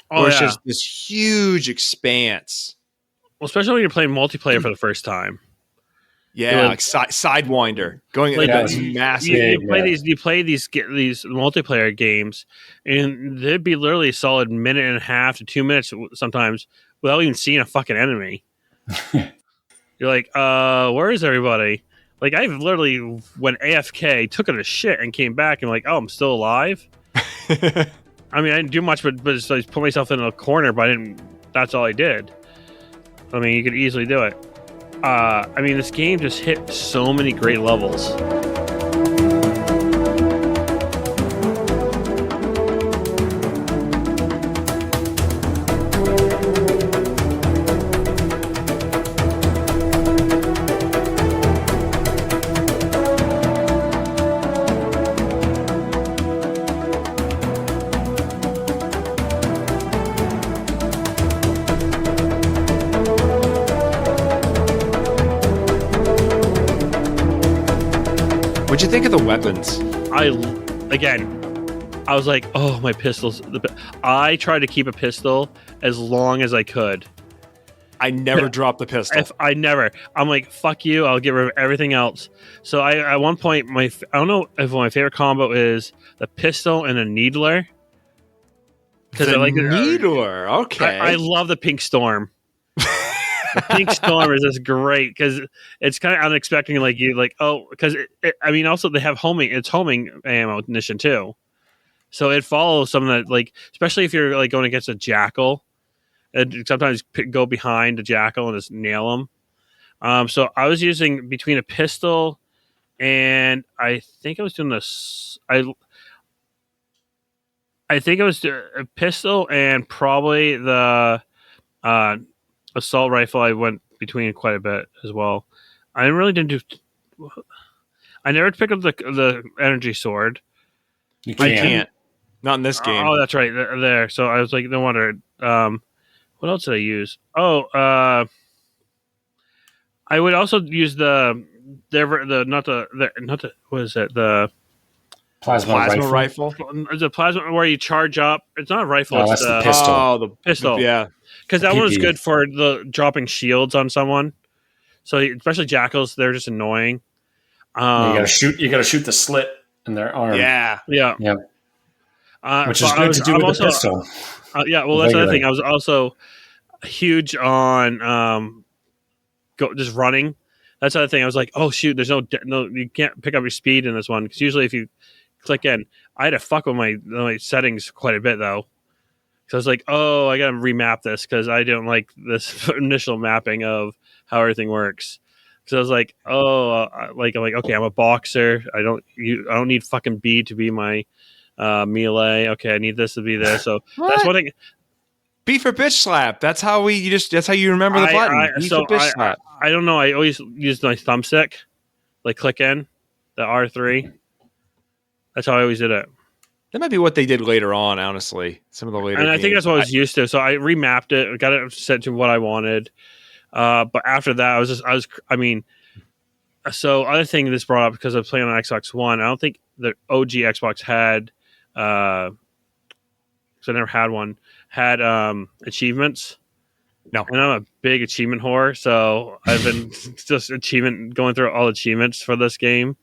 Where it's just this huge expanse. Well, especially when you're playing multiplayer for the first time. Yeah, like Sidewinder going like this massive. You play these multiplayer games, and there'd be literally a solid minute and a half to 2 minutes sometimes without even seeing a fucking enemy. You're like, where is everybody? Like, I've literally went AFK, took it a shit, and came back and like, oh, I'm still alive. I mean, I didn't do much, but just like, put myself in a corner, but that's all I did. I mean, you could easily do it. I mean, this game just hit so many great levels. What'd you think of the weapons? I was like, oh, my pistols. I tried to keep a pistol as long as I could. I never dropped the pistol. I'm like, fuck you. I'll get rid of everything else. So at one point, I don't know if my favorite combo is the pistol and a needler. Because I like needler. Okay. I love the pink storm. The pink storm is just great because it's kind of unexpected. Because also they have homing ammunition too. So it follows some of that, especially if you're going against a jackal. And sometimes go behind a jackal and just nail them. So I was using between a pistol and I think I was doing this. I think it was a pistol and probably the assault rifle. I went between quite a bit as well. I really didn't do. I never picked up the energy sword. You can't. I can't. Not in this game. Oh, that's right there. So I was like, no wonder. What else did I use? I would also use the plasma rifle. The plasma where you charge up. It's not a rifle. No, it's that's the pistol. Oh, the pistol. Yeah, because that one was good for the dropping shields on someone. So especially jackals, they're just annoying. You gotta shoot the slit in their arm. Yeah. Which is good to do with the pistol. That's the other thing. I was also huge on just running. That's the other thing. I was like, oh shoot, there's no, you can't pick up your speed in this one because usually if you click in, I had to fuck with my settings quite a bit though. So I was like, oh, I gotta remap this because I don't like this initial mapping of how everything works. So I was like, I'm like, okay, I'm a boxer. I don't need fucking B to be my melee. Okay, I need this to be this. So that's one thing. B for bitch slap. That's how that's how you remember the button. B for bitch slap. I don't know. I always use my thumbstick, click in the R3. That's how I always did it. That might be what they did later on, honestly. Some of the later and games. I think that's what I was used to. So I remapped it, got it set to what I wanted. But after that, so other thing this brought up because I was playing on Xbox One. I don't think the OG Xbox had, so I never had one, had achievements. No. And I'm a big achievement whore, so I've been just going through all achievements for this game.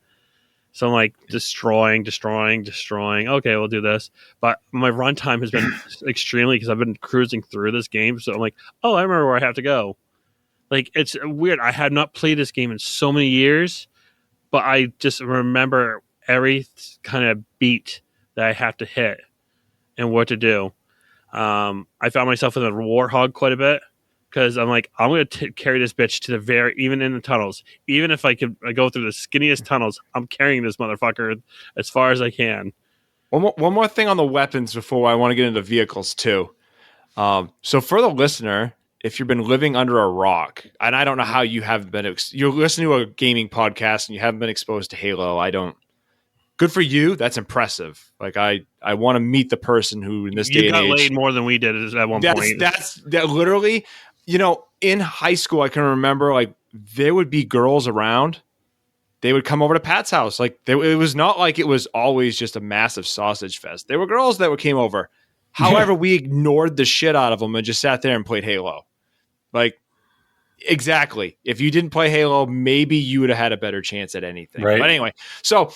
So I'm like destroying. Okay, we'll do this. But my runtime has been extremely because I've been cruising through this game. So I'm like, oh, I remember where I have to go. It's weird. I have not played this game in so many years, but I just remember every kind of beat that I have to hit and what to do. I found myself in a Warthog quite a bit because I'm like, I'm going to carry this bitch to even in the tunnels. Even if I go through the skinniest tunnels, I'm carrying this motherfucker as far as I can. One more thing on the weapons before I want to get into vehicles too. So for the listener, if you've been living under a rock, and I don't know how you have been, you're listening to a gaming podcast and you haven't been exposed to Halo. Good for you. That's impressive. I want to meet the person who in this day and age. You got laid more than we did at one point. That literally, in high school, I can remember there would be girls around. They would come over to Pat's house. It was not like it was always just a massive sausage fest. There were girls that came over. However, we ignored the shit out of them and just sat there and played Halo. Exactly. If you didn't play Halo, maybe you would have had a better chance at anything. Right. But anyway, so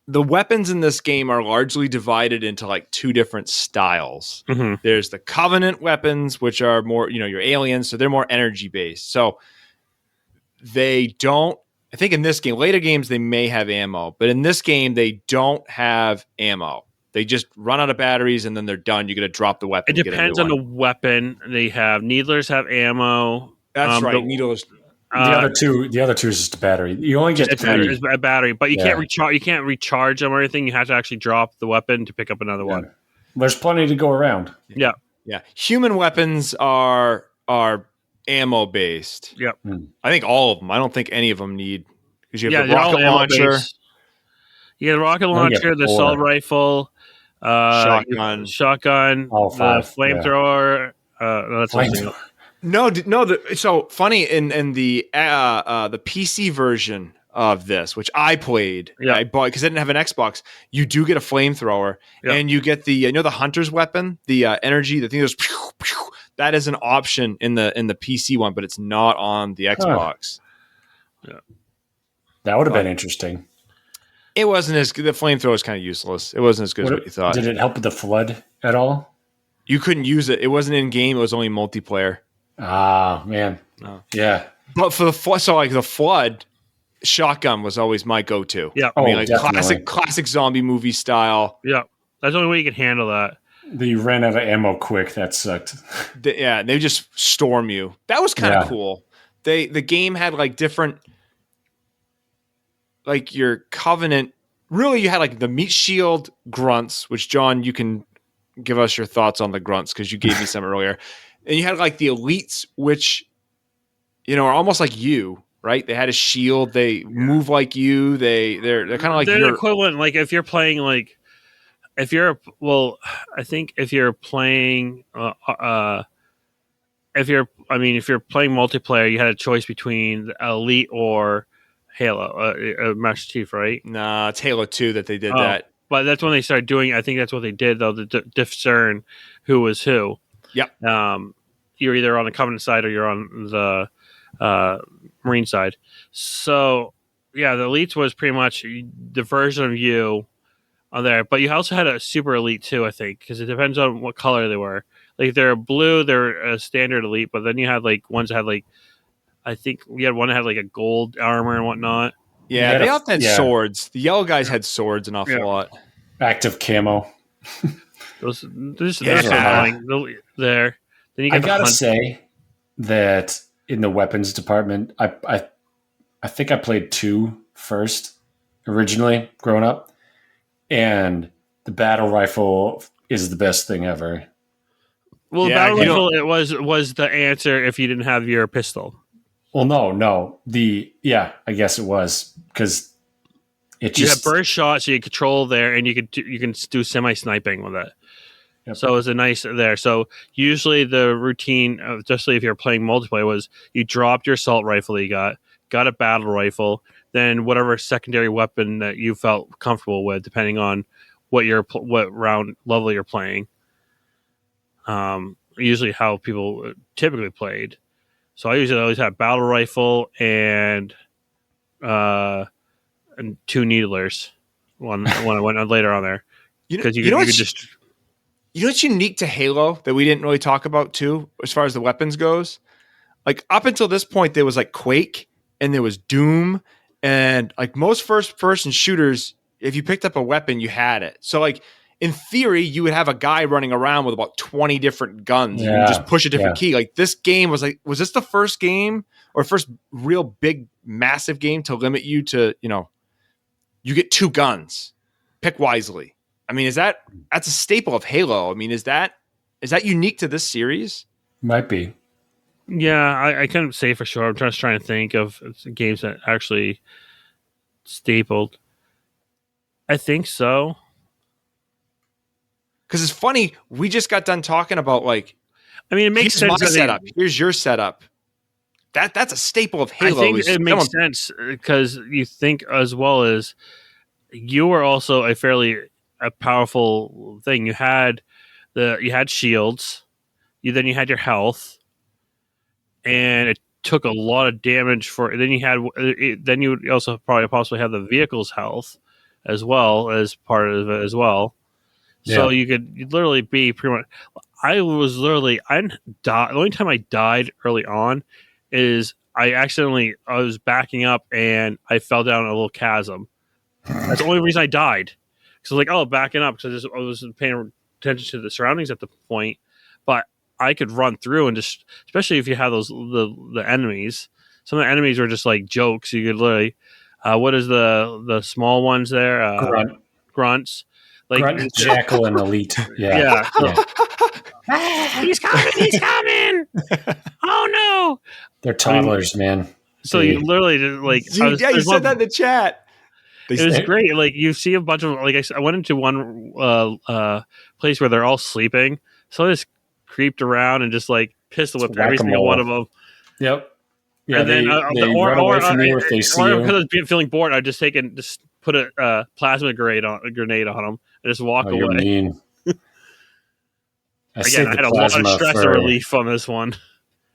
the weapons in this game are largely divided into two different styles. Mm-hmm. There's the Covenant weapons, which are more, your aliens. So they're more energy based. So they don't, I think in this game, later games, they may have ammo, but in this game, they don't have ammo. They just run out of batteries and then they're done. You're going to drop the weapon. It depends on the weapon. They have needlers have ammo. That's right. Needlers. The other two is just a battery. You only get it's a battery, but you can't recharge. You can't recharge them or anything. You have to actually drop the weapon to pick up another one. There's plenty to go around. Yeah. Human weapons are ammo based. Yep. I think all of them. I don't think any of them need because you have the rocket launcher. You get a rocket launcher, the assault rifle, shotgun, the flamethrower. That's something. No. So funny in the PC version of this, which I played. Yeah. I bought because I didn't have an Xbox. You do get a flamethrower, and you get the the hunter's weapon, the energy. The thing goes. Pew, pew. That is an option in the PC one, but it's not on the Xbox. Yeah, that would have been interesting. It wasn't as good. The flamethrower is kind of useless. It wasn't as good as what you thought. Did it help with the flood at all? You couldn't use it. It wasn't in game. It was only multiplayer. Ah, man. Oh. Yeah. But for the flood, so like the flood, shotgun was always my go-to. Yeah. I mean, like definitely. classic zombie movie style. Yeah. That's the only way you can handle that. You ran out of ammo quick. That sucked. They just storm you. That was kind of Yeah. cool. The game had like different, like your Covenant. Really, you had like the meat shield grunts, which John, you can give us your thoughts on the grunts because you gave me some earlier. And you had like the elites, which are almost like you, right? They had a shield. They move like you. They're kind of like they're your equivalent. Like if you're playing I think if you're playing if you're playing multiplayer, you had a choice between Elite or Halo, Master Chief, right? Nah, it's Halo 2 that they did Oh, that. But that's when they started doing. I think that's what they did though. The discern who was who. Yep. You're either on the Covenant side or you're on the Marine side. So yeah, the Elites was pretty much the version of you on there. But you also had a Super Elite too, I think, because it depends on what color they were. Like if they're blue, they're a standard Elite. But then you had like ones that had like, I think we had one that had like a gold armor and whatnot. Yeah, they often had swords. The yellow guys had swords an awful lot. Active camo. Those Yeah. annoying there. Then you I get gotta say that in the weapons department, I think I played 2 first originally growing up, and the battle rifle is the best thing ever. Well, Yeah, battle rifle it was the answer if you didn't have your pistol. Well, no, I guess it was because it just You have burst shot, so you control there, and you can do semi sniping with it. Yep. So it was a nice there. So usually the routine, especially if you're playing multiplayer, was you dropped your assault rifle that you got a battle rifle, then whatever secondary weapon that you felt comfortable with, depending on what round level you're playing. Usually how people typically played. So I usually always have battle rifle and 2 needlers. When I went on later on there, because you could just. You know what's unique to Halo that we didn't really talk about too, as far as the weapons goes? Like up until this point, there was like Quake and there was Doom, and like most first-person shooters, if you picked up a weapon, you had it. So like in theory, you would have a guy running around with about 20 different guns. And you just push a different key. Like this game was this the first game or first real big, massive game to limit you to, you get 2 guns, pick wisely. I mean, that's a staple of Halo. I mean, is that unique to this series? might be. Yeah, I couldn't say for sure. I'm just trying to think of games that actually stapled. I think so. Because it's funny, we just got done talking about like, I mean, it makes here's sense. my setup. Here's your setup. That's a staple of Halo. I think it makes sense because you think as well as you were also a powerful thing. You had shields, then you had your health, and it took a lot of damage for. Then you would also probably possibly have the vehicle's health as well as part of it as well. So you'd literally be pretty much. The only time I died early on is I was backing up and I fell down a little chasm. That's the only reason I died. So like, backing up because I wasn't paying attention to the surroundings at the point. But I could run through and just, especially if you have the enemies. Some of the enemies were just like jokes. You could literally, what is the small ones there? Grunts. Like Grunt, Jackal, and Elite. Yeah. He's coming! Oh no! They're toddlers, man. So you literally just like, you said that in the chat. It was great. Like you see a bunch of I went into one place where they're all sleeping, so I just creeped around and just like pistol whipped every single one of them. Yep. Yeah, and then they run away from you if they see or you. because I was feeling bored, I'd just put a plasma grenade on them and just walk Oh, away. you're mean. I Again, saved I the had a lot of plasma stress for relief on this one.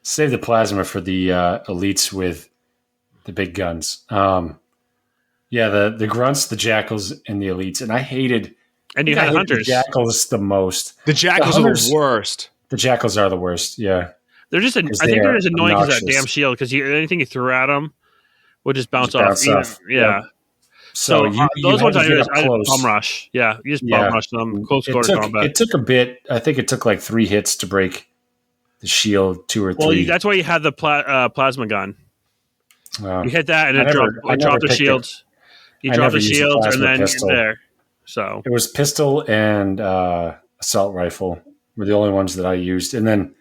save the plasma for the elites with the big guns. Yeah, the grunts, the jackals, and the elites, and I hated. And I you think I had hate hunters. the jackals the most. The jackals are the worst. The jackals are the worst. Yeah, They're just. I 'Cause think they they're are just annoying because that obnoxious. damn shield. Because anything you threw at them would just bounce Just off. bounce off. Yeah. Yep. So you those had ones to I get just up close. bum rush. Yeah, you just bum rush them. Close quarter combat. It took a bit. I think it took like 3 hits to break the shield, 2 or 3. Well, that's why you had the plasma gun. You hit that and it dropped the shields. You drop the shields and then pistol. you're there. So it was pistol and assault rifle were the only ones that I used, and then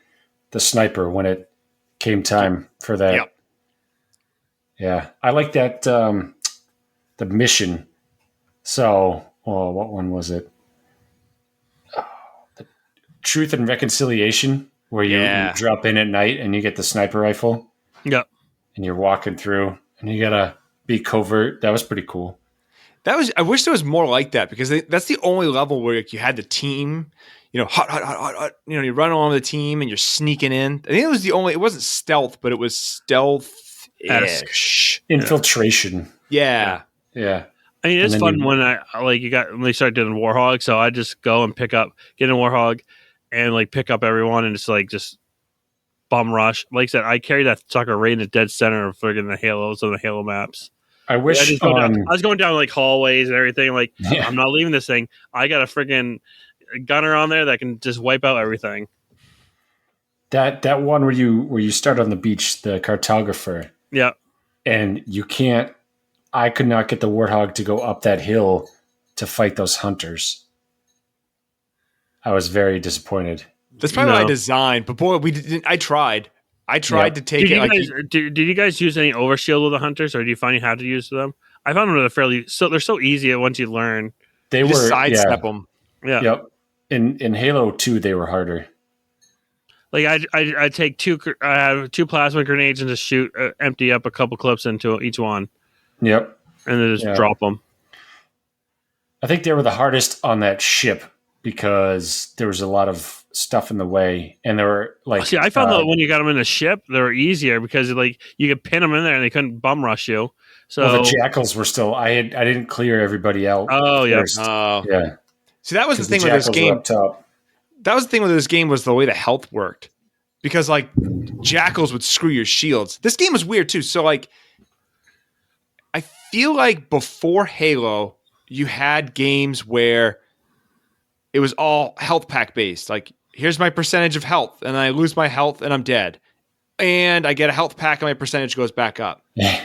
the sniper when it came time for that. Yep. Yeah, I like that the mission. So, what one was it? The Truth and Reconciliation, where you drop in at night and you get the sniper rifle. Yep. And you're walking through, and you gotta be covert. That was pretty cool. I wish there was more like that because that's the only level where you had the team, hot. You run along the team and you're sneaking in. I think it was the only. It wasn't stealth, but it was stealth-ish. Infiltration. Yeah. I mean, it's fun when they start doing Warthog. So I just go and get in Warthog, and pick up everyone and just bum rush. Like I said, I carry that sucker right in the dead center of friggin' the Halos and the Halo maps. I wish I was going down hallways and everything. I'm not leaving this thing. I got a friggin' gunner on there that can just wipe out everything. That one where you start on the beach, the cartographer. Yeah. And you can't. I could not get the Warthog to go up that hill to fight those hunters. I was very disappointed. That's probably by design, but boy, we didn't. I tried to take Did you guys use any overshield with the hunters, or do you find you had to use them? I found them they're so easy once you learn. They were sidestep them. Yeah. Yep. In Halo 2, they were harder. I take two plasma grenades and just shoot, empty up a couple clips into each one. Yep. And then just drop them. I think they were the hardest on that ship because there was a lot of stuff in the way, and they were See, I found that when you got them in the ship, they were easier because you could pin them in there and they couldn't bum rush you. So the jackals were still. I didn't clear everybody out. Oh yeah. Yeah. See, that was the thing with this game. That was the thing with this game was the way the health worked, because jackals would screw your shields. This game was weird too. So I feel like before Halo, you had games where it was all health pack based. Here's my percentage of health, and I lose my health, and I'm dead. And I get a health pack, and my percentage goes back up. Yeah.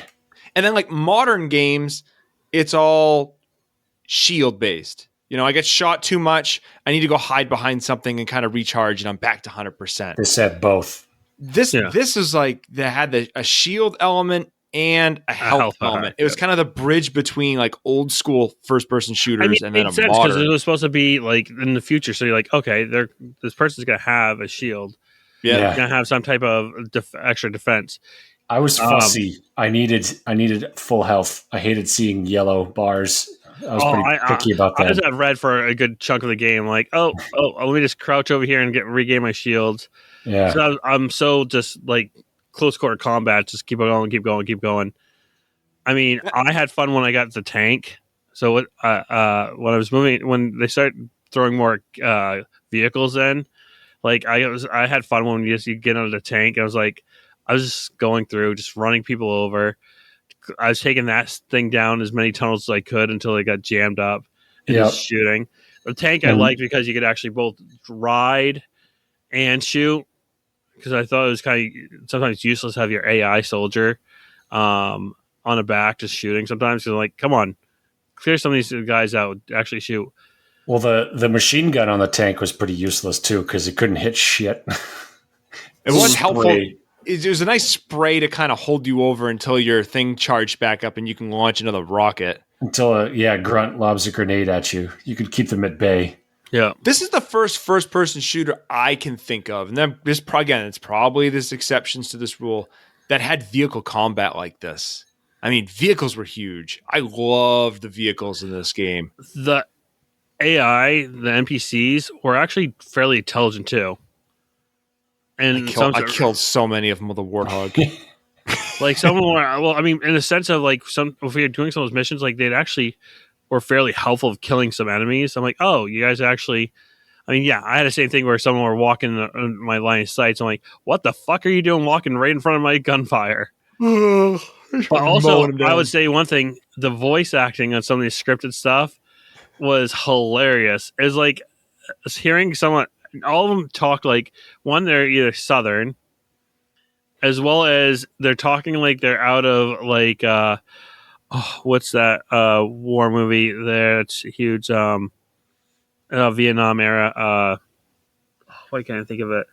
And then modern games, it's all shield based. I get shot too much. I need to go hide behind something and kind of recharge, and I'm back to 100%. They said both. This is they had a shield element and a health element. It was kind of the bridge between old school first person shooters and then a modern. Because it was supposed to be in the future. So you're okay, this person's gonna have a shield. Yeah, they're gonna have some type of extra defense. I was fussy. I needed full health. I hated seeing yellow bars. I was pretty picky about that. I was at red for a good chunk of the game. Let me just crouch over here and regain my shields. Yeah. So I'm so just close quarter combat. Just keep going. I mean, I had fun when I got the tank. So when I was moving, when they started throwing more vehicles in, I had fun when you get out of the tank. I was just going through, just running people over. I was taking that thing down as many tunnels as I could until it got jammed up and just shooting. The tank I liked because you could actually both ride and shoot, because I thought it was kind of sometimes useless to have your AI soldier on the back just shooting sometimes. Because come on, clear some of these guys out, actually shoot. Well, the machine gun on the tank was pretty useless too because it couldn't hit shit. It was helpful. It was a nice spray to kind of hold you over until your thing charged back up and you can launch another rocket. Until a grunt lobs a grenade at you. You could keep them at bay. Yeah. This is the first-person shooter I can think of. And then it's probably there's exceptions to this rule that had vehicle combat like this. I mean, vehicles were huge. I loved the vehicles in this game. The AI, the NPCs, were actually fairly intelligent too. And I killed so many of them with a Warthog. like some of them were, well, I mean, in the sense of like if we were doing some of those missions, like they'd actually were fairly helpful of killing some enemies. I'm like, oh, you guys actually. I mean, yeah, I had the same thing where someone were walking in my line of sight. So I'm like, what the fuck are you doing walking right in front of my gunfire? But also, I would say one thing: the voice acting on some of these scripted stuff was hilarious. It was like hearing someone, all of them talk like one, they're either Southern, as well as they're talking like they're out of like what's that war movie there? It's huge, Vietnam era. Why can't I think of it?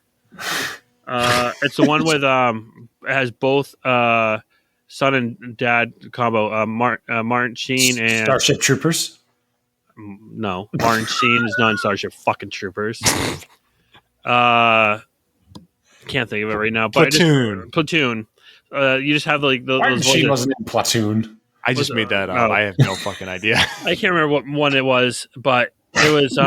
It's the one with it has both son and dad combo. Martin Sheen and Starship Troopers. No, Martin Sheen is not in Starship fucking Troopers. Can't think of it right now. But Platoon. You just have like Martin those Sheen voices. wasn't in Platoon. I just made that up. No. I have no fucking idea. I can't remember what one it was, but it was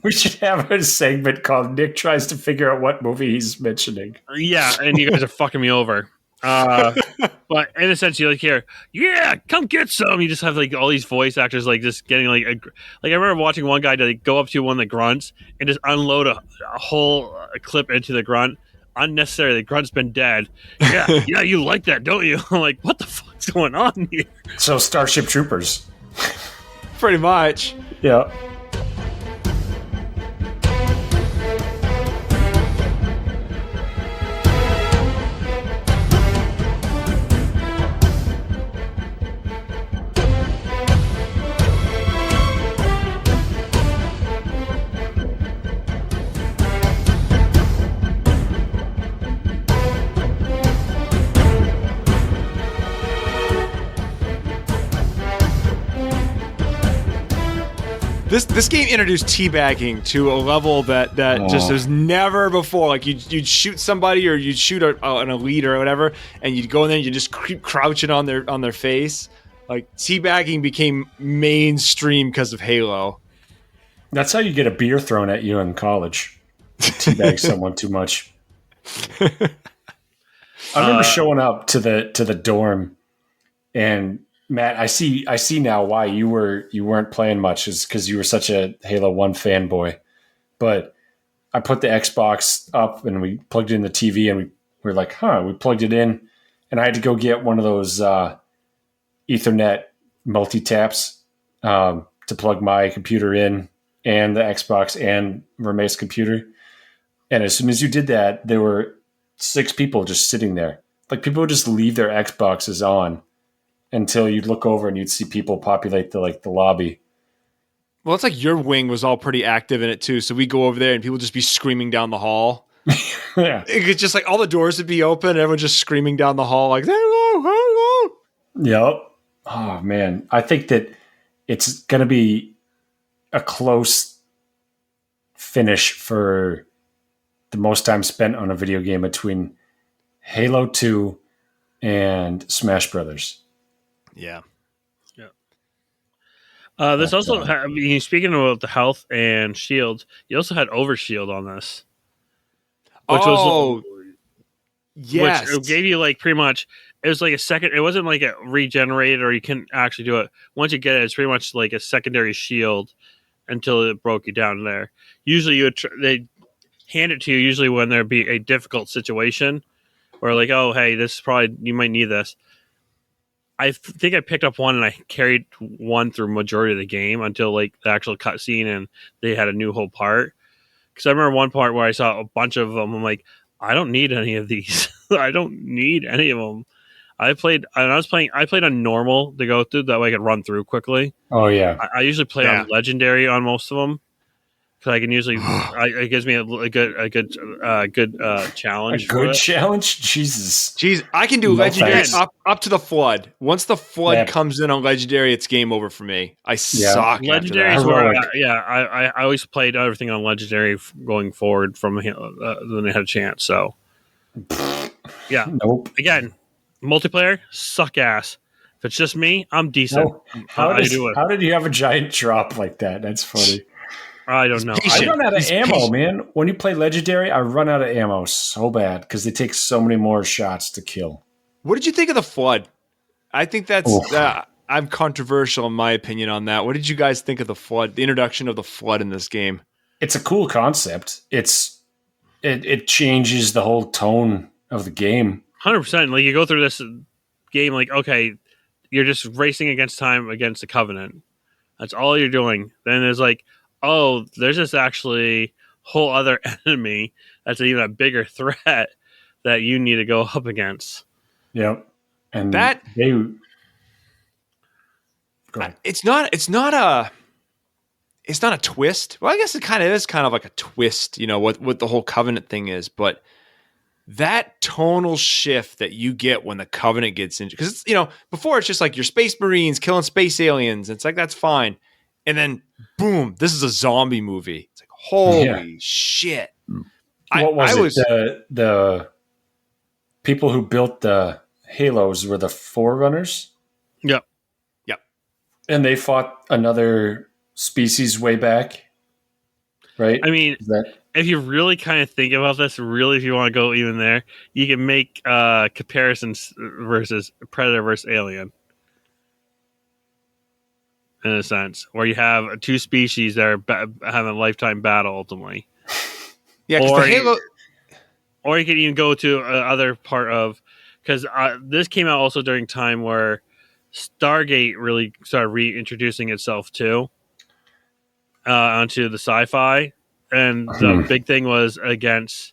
We should have a segment called Nick Tries to Figure Out What Movie He's Mentioning. yeah, and you guys are fucking me over. But in a sense, you like hear, yeah, come get some. You just have like all these voice actors like just getting like I remember watching one guy to like, go up to one of the grunts and just unload a whole clip into the grunt. Unnecessarily, the grunt's been dead. Yeah, you like that, don't you? I'm like, what the fuck's going on here? So Starship Troopers. Pretty much. Yeah. This game introduced teabagging to a level that just was never before. Like you'd shoot somebody or you'd shoot an elite or whatever, and you'd go in there and you just keep crouching on their face. Like teabagging became mainstream because of Halo. That's how you get a beer thrown at you in college. Teabag someone too much. I remember showing up to the dorm, and Matt, I see now why you weren't playing much, is because you were such a Halo 1 fanboy. But I put the Xbox up and we plugged in the TV, and we were like, we plugged it in, and I had to go get one of those Ethernet multi-taps to plug my computer in and the Xbox and Reme's computer. And as soon as you did that, there were 6 people just sitting there. Like, people would just leave their Xboxes on until you'd look over and you'd see people populate the lobby. Well, it's like your wing was all pretty active in it too. So we go over there and people just be screaming down the hall. Yeah. It's just like all the doors would be open and everyone just screaming down the hall like, hello, hello. Yep. Oh, man. I think that it's going to be a close finish for the most time spent on a video game between Halo 2 and Smash Brothers. Yeah. This also, speaking about the health and shields, you also had overshield on this. Yes. Which gave you like pretty much, it was like a second, it wasn't like a regenerated or you couldn't actually do it. Once you get it, it's pretty much like a secondary shield until it broke you down there. Usually they hand it to you usually when there'd be a difficult situation or like, oh, hey, this is probably, you might need this. I think I picked up one and I carried one through majority of the game until like the actual cutscene and they had a new whole part. Because I remember one part where I saw a bunch of them. I'm like, I don't need any of these. I don't need any of them. I played on normal to go through that way I could run through quickly. Oh yeah. I usually play on legendary on most of them. Because I can usually, it gives me a good challenge. A good challenge? Jesus. Jeez, I can do legendary up to the flood. Once the flood comes in on legendary, it's game over for me. I suck. Legendary is where, I always played everything on legendary going forward from when I had a chance. So, yeah. Nope. Again, Multiplayer, suck ass. If it's just me, I'm decent. No. How it. did you have a giant drop like that? That's funny. I don't know. I run out of He's ammo, patient. man. When you play Legendary, I run out of ammo so bad because they take so many more shots to kill. What did you think of the Flood? I think that's Oof. I'm controversial in my opinion on that. What did you guys think of the Flood? The introduction of the Flood in this game. It's a cool concept. It changes the whole tone of the game. 100%. Like you go through this game, like okay, you're just racing against time against the Covenant. That's all you're doing. Then there's like, oh, there's this actually whole other enemy that's even a bigger threat that you need to go up against. Yep. And That- they go ahead. It's not a twist. Well, I guess it kind of is kind of like a twist, you know, what the whole Covenant thing is, but that tonal shift that you get when the Covenant gets into, because it's, you know, before it's just like your space marines killing space aliens. It's like, that's fine. And then boom, this is a zombie movie. It's like, holy shit. What was it? The people who built the Halos were the Forerunners, Yep. and they fought another species way back, right? I mean, Is that if you really kind of think about this, really, if you want to go even there, you can make comparisons versus Predator versus Alien. In a sense, where you have two species that are having a lifetime battle ultimately. Yeah, because the Halo. Or you can even go to other part of, because this came out also during time where Stargate really started reintroducing itself too onto the sci-fi, and the big thing was against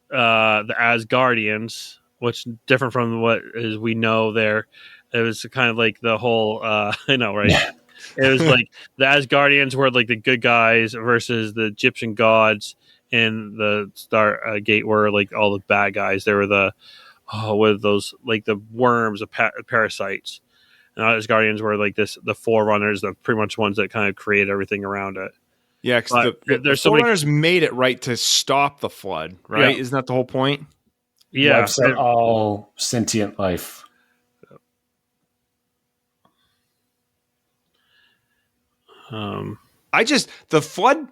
the Asgardians, which different from what is we know there. It was kind of like the whole I know, right? Yeah. It was like the Asgardians were like the good guys versus the Egyptian gods, and the Stargate were like all the bad guys. They were with those like the worms, the parasites, and Asgardians were like the forerunners, the pretty much ones that kind of create everything around it. Yeah, because the Forerunners made it right to stop the Flood, right? Yeah. Isn't that the whole point? Yeah, wipes out all sentient life? The Flood.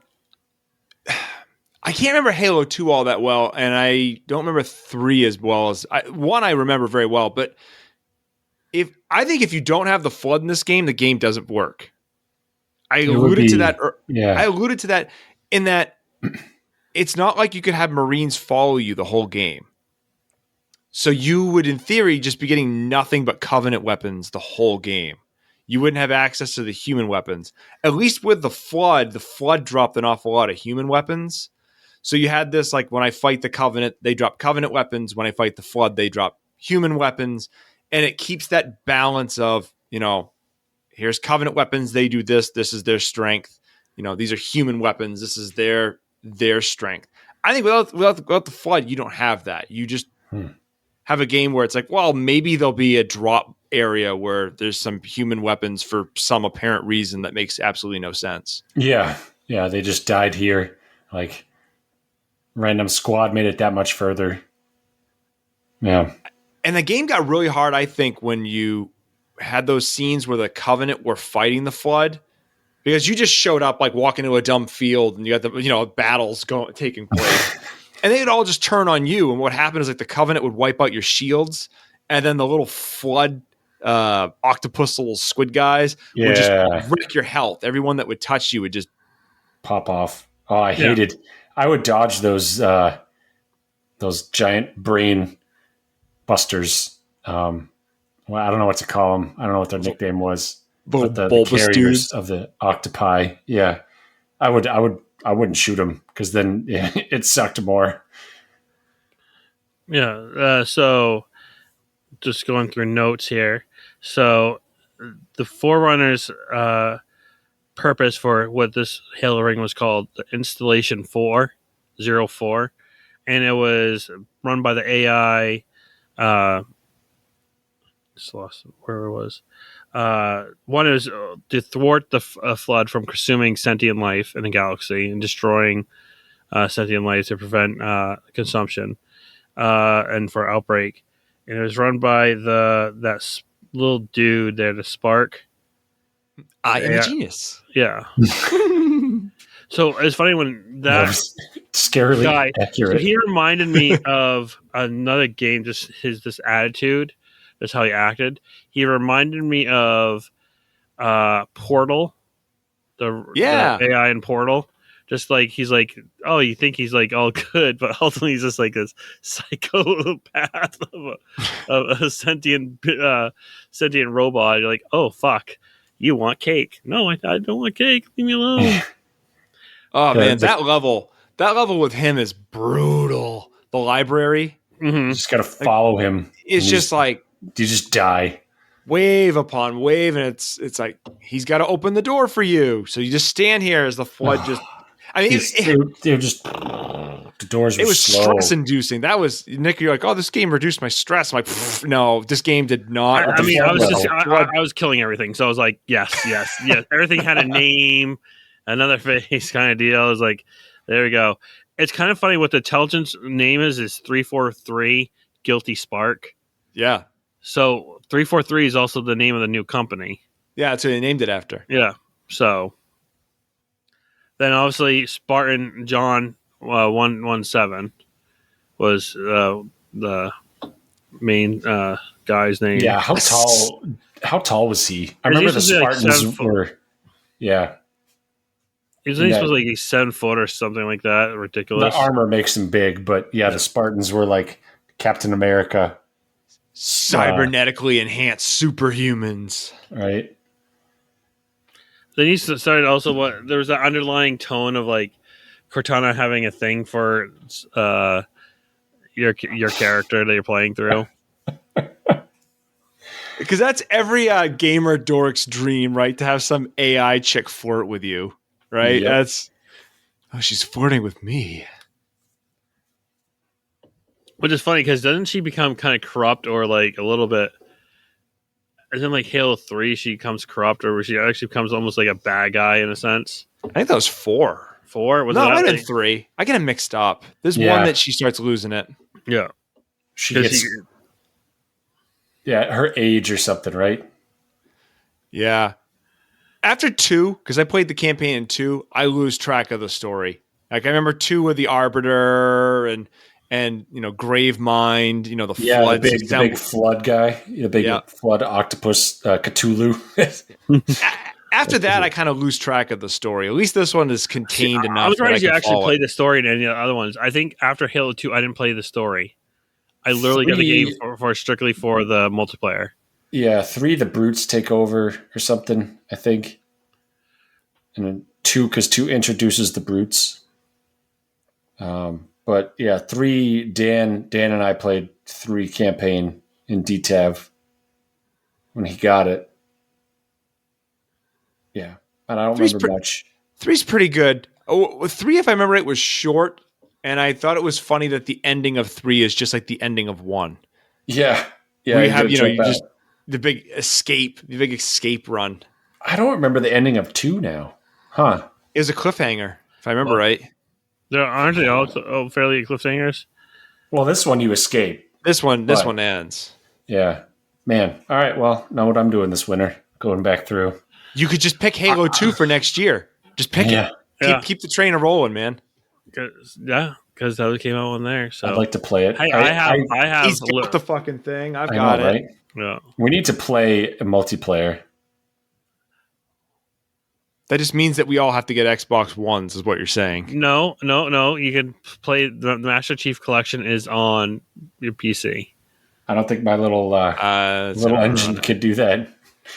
I can't remember Halo 2 all that well, and I don't remember 3 as well as 1 I remember very well, but I think if you don't have the Flood in this game, the game doesn't work. I alluded to that in that it's not like you could have Marines follow you the whole game. So you would, in theory, just be getting nothing but Covenant weapons the whole game. You wouldn't have access to the human weapons. At least with the Flood dropped an awful lot of human weapons. So you had this, like, when I fight the Covenant, they drop Covenant weapons. When I fight the Flood, they drop human weapons. And it keeps that balance of, you know, here's Covenant weapons, they do this is their strength. You know, these are human weapons, this is their strength. I think without the Flood, you don't have that. You just have a game where it's like, well, maybe there'll be a drop area where there's some human weapons for some apparent reason that makes absolutely no sense. Yeah, they just died here. Like, random squad made it that much further. Yeah. And the game got really hard, I think, when you had those scenes where the Covenant were fighting the Flood, because you just showed up like walking into a dumb field and you got the battles taking place, and they'd all just turn on you. And what happened is like the Covenant would wipe out your shields, and then the little Flood octopus little squid guys would just wreck your health. Everyone that would touch you would just pop off. Oh, I hated. I would dodge those giant brain busters. Well, I don't know what to call them. I don't know what their nickname was. But the carriers dudes of the octopi. Yeah, I wouldn't shoot them because then it sucked more. Yeah. So, just going through notes here. So, the Forerunners' purpose for what this Halo ring was called, the Installation 404, and it was run by the AI. Just lost where it was. One is to thwart the Flood from consuming sentient life in the galaxy and destroying sentient life to prevent consumption and for outbreak. and it was run by little dude there, the Spark. I am Yeah. a genius. Yeah. So it's funny when that scarily guy. accurate. So he reminded me of another game. Just this attitude. That's how he acted. He reminded me of Portal. The AI in Portal. Just like he's like, oh, you think he's like all good, but ultimately he's just like this psychopath of a sentient robot. You're like, oh fuck, you want cake? No, I don't want cake. Leave me alone. Oh man, that level with him is brutal. The library, Mm-hmm. You just got to follow him. it's just like you just die. wave upon wave, and it's like he's got to open the door for you. So you just stand here as the flood just. I mean, they were just the doors. it Were was slow. stress inducing. That was Nick. You're like, oh, this game reduced my stress. I'm like, no, this game did not. I mean, I Flood was killing everything, so I was like, yes. Everything had a name, another face kind of deal. I was like, there we go. It's kind of funny what the intelligence name is 343 Guilty Spark. Yeah, So 343 is also the name of the new company. yeah. That's what they named it after. Yeah. So then obviously Spartan John 117 was the main guy's name. Yeah, how tall was he? I remember the His used to be like Spartans 7 foot. were. Yeah, He's supposed to be like 7 foot or something like that. Ridiculous. the armor makes him big, but yeah, the Spartans were like Captain America, Cybernetically enhanced superhumans. right? Then he started also there was that underlying tone of like Cortana having a thing for your character that you're playing through. Because that's every gamer dork's dream, right? To have some AI chick flirt with you, right? Yep. That's she's flirting with me. Which is funny because doesn't she become kind of corrupt or like a little bit? Isn't like Halo 3 she becomes corrupt or she actually becomes almost like a bad guy in a sense? I think that was 4. 4? Was No, it it that might have been many? 3. I get them mixed up. There's Yeah. one that she starts losing it. Yeah. She 'Cause gets her age or something, right? Yeah. After 2, because I played the campaign in 2, I lose track of the story. Like I remember 2 with the Arbiter and Grave Mind, the Yeah, floods. the big flood guy, the big flood octopus, Cthulhu. After that, I kind of lose track of the story. At least this one is contained enough. I'm that I surprised you can actually follow played it. the story in any of the other ones. I think after Halo 2, I didn't play the story. I literally got the 3 game for strictly for the multiplayer. Yeah, 3 the brutes take over or something, I think, and then 2 because 2 introduces the brutes. But yeah, 3 Dan and I played 3 campaign in DTAV when he got it. Yeah, and I don't remember much. 3's pretty good. 3, if I remember right, was short, and I thought it was funny that the ending of 3 is just like the ending of 1. Yeah, Where you have did check that. just the big escape run. I don't remember the ending of 2 now, huh? It was a cliffhanger, if I remember right. There aren't they all fairly cliffhangers? Well, this one you escape. This one ends. Yeah, man. All right, well, know what I'm doing this winter. Going back through. You could just pick Halo 2 for next year. Just pick it. Yeah. Keep the train rolling, man. Because that came out on there. So I'd like to play it. I have. He's got the fucking thing. I've I got know, it. right? Yeah. We need to play a multiplayer. That just means that we all have to get Xbox Ones, is what you're saying. No. You can play the Master Chief Collection is on your PC. I don't think my little engine could do that.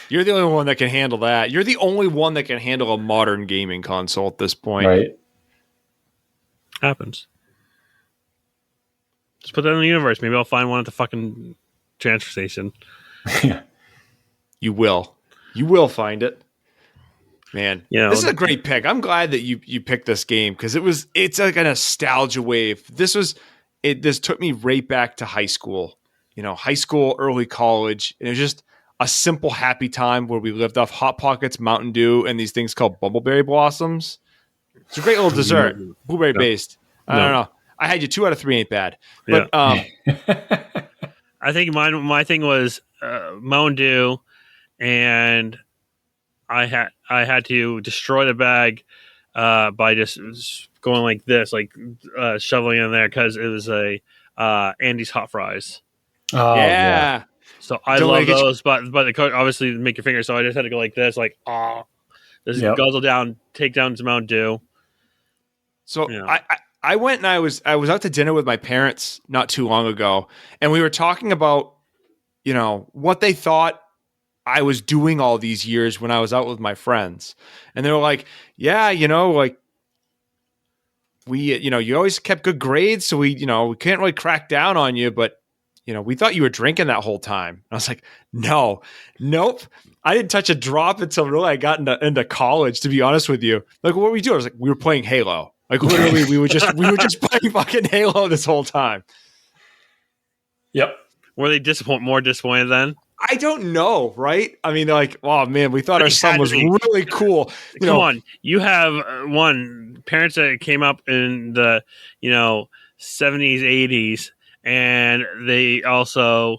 You're the only one that can handle that. You're the only one that can handle a modern gaming console at this point. Right? Happens. Just put that in the universe. Maybe I'll find one at the fucking transfer station. You will. You will find it. Man, You know, this is a great pick. I'm glad that you picked this game because it's like a nostalgia wave. This took me right back to high school. High school, early college. And it was just a simple, happy time where we lived off Hot Pockets, Mountain Dew, and these things called bumbleberry blossoms. It's a great little dessert, blueberry based. I don't know. I had you 2 out of 3 ain't bad, but I I think my thing was Mountain Dew, and I had to destroy the bag by just going like this, like shoveling in there because it was a Andy's hot fries. Oh Yeah. So I Don't love wanna get you- those, but the coat obviously make your fingers. So I just had to go like this, like just Yep. guzzle down, take down some Mountain Dew. So Yeah. I went and I was out to dinner with my parents not too long ago, and we were talking about, you know, what they thought I was doing all these years when I was out with my friends. And they were like, yeah, you know, like we, you know, you always kept good grades. So we, you know, we can't really crack down on you, but you know, we thought you were drinking that whole time. And I was like, nope. I didn't touch a drop until really I got into college, to be honest with you. Like, what were we doing? I was like, we were playing Halo. Like literally we were just playing fucking Halo this whole time. Yep. Were they more disappointed then? I don't know, right? I mean, they're like, oh man, we thought our son was really cool. Come on, you have parents that came up in the 70s, 80s, and they also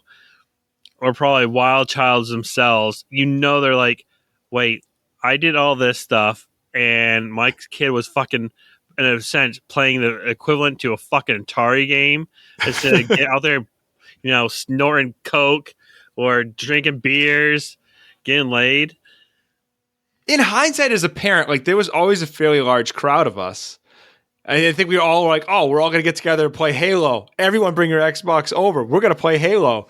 were probably wild childs themselves. They're like, wait, I did all this stuff, and my kid was fucking, in a sense, playing the equivalent to a fucking Atari game instead of get out there, snorting coke or drinking beers, getting laid. In hindsight, as a parent, like there was always a fairly large crowd of us. I think we were all like, oh, we're all going to get together and play Halo. Everyone bring your Xbox over. We're going to play Halo.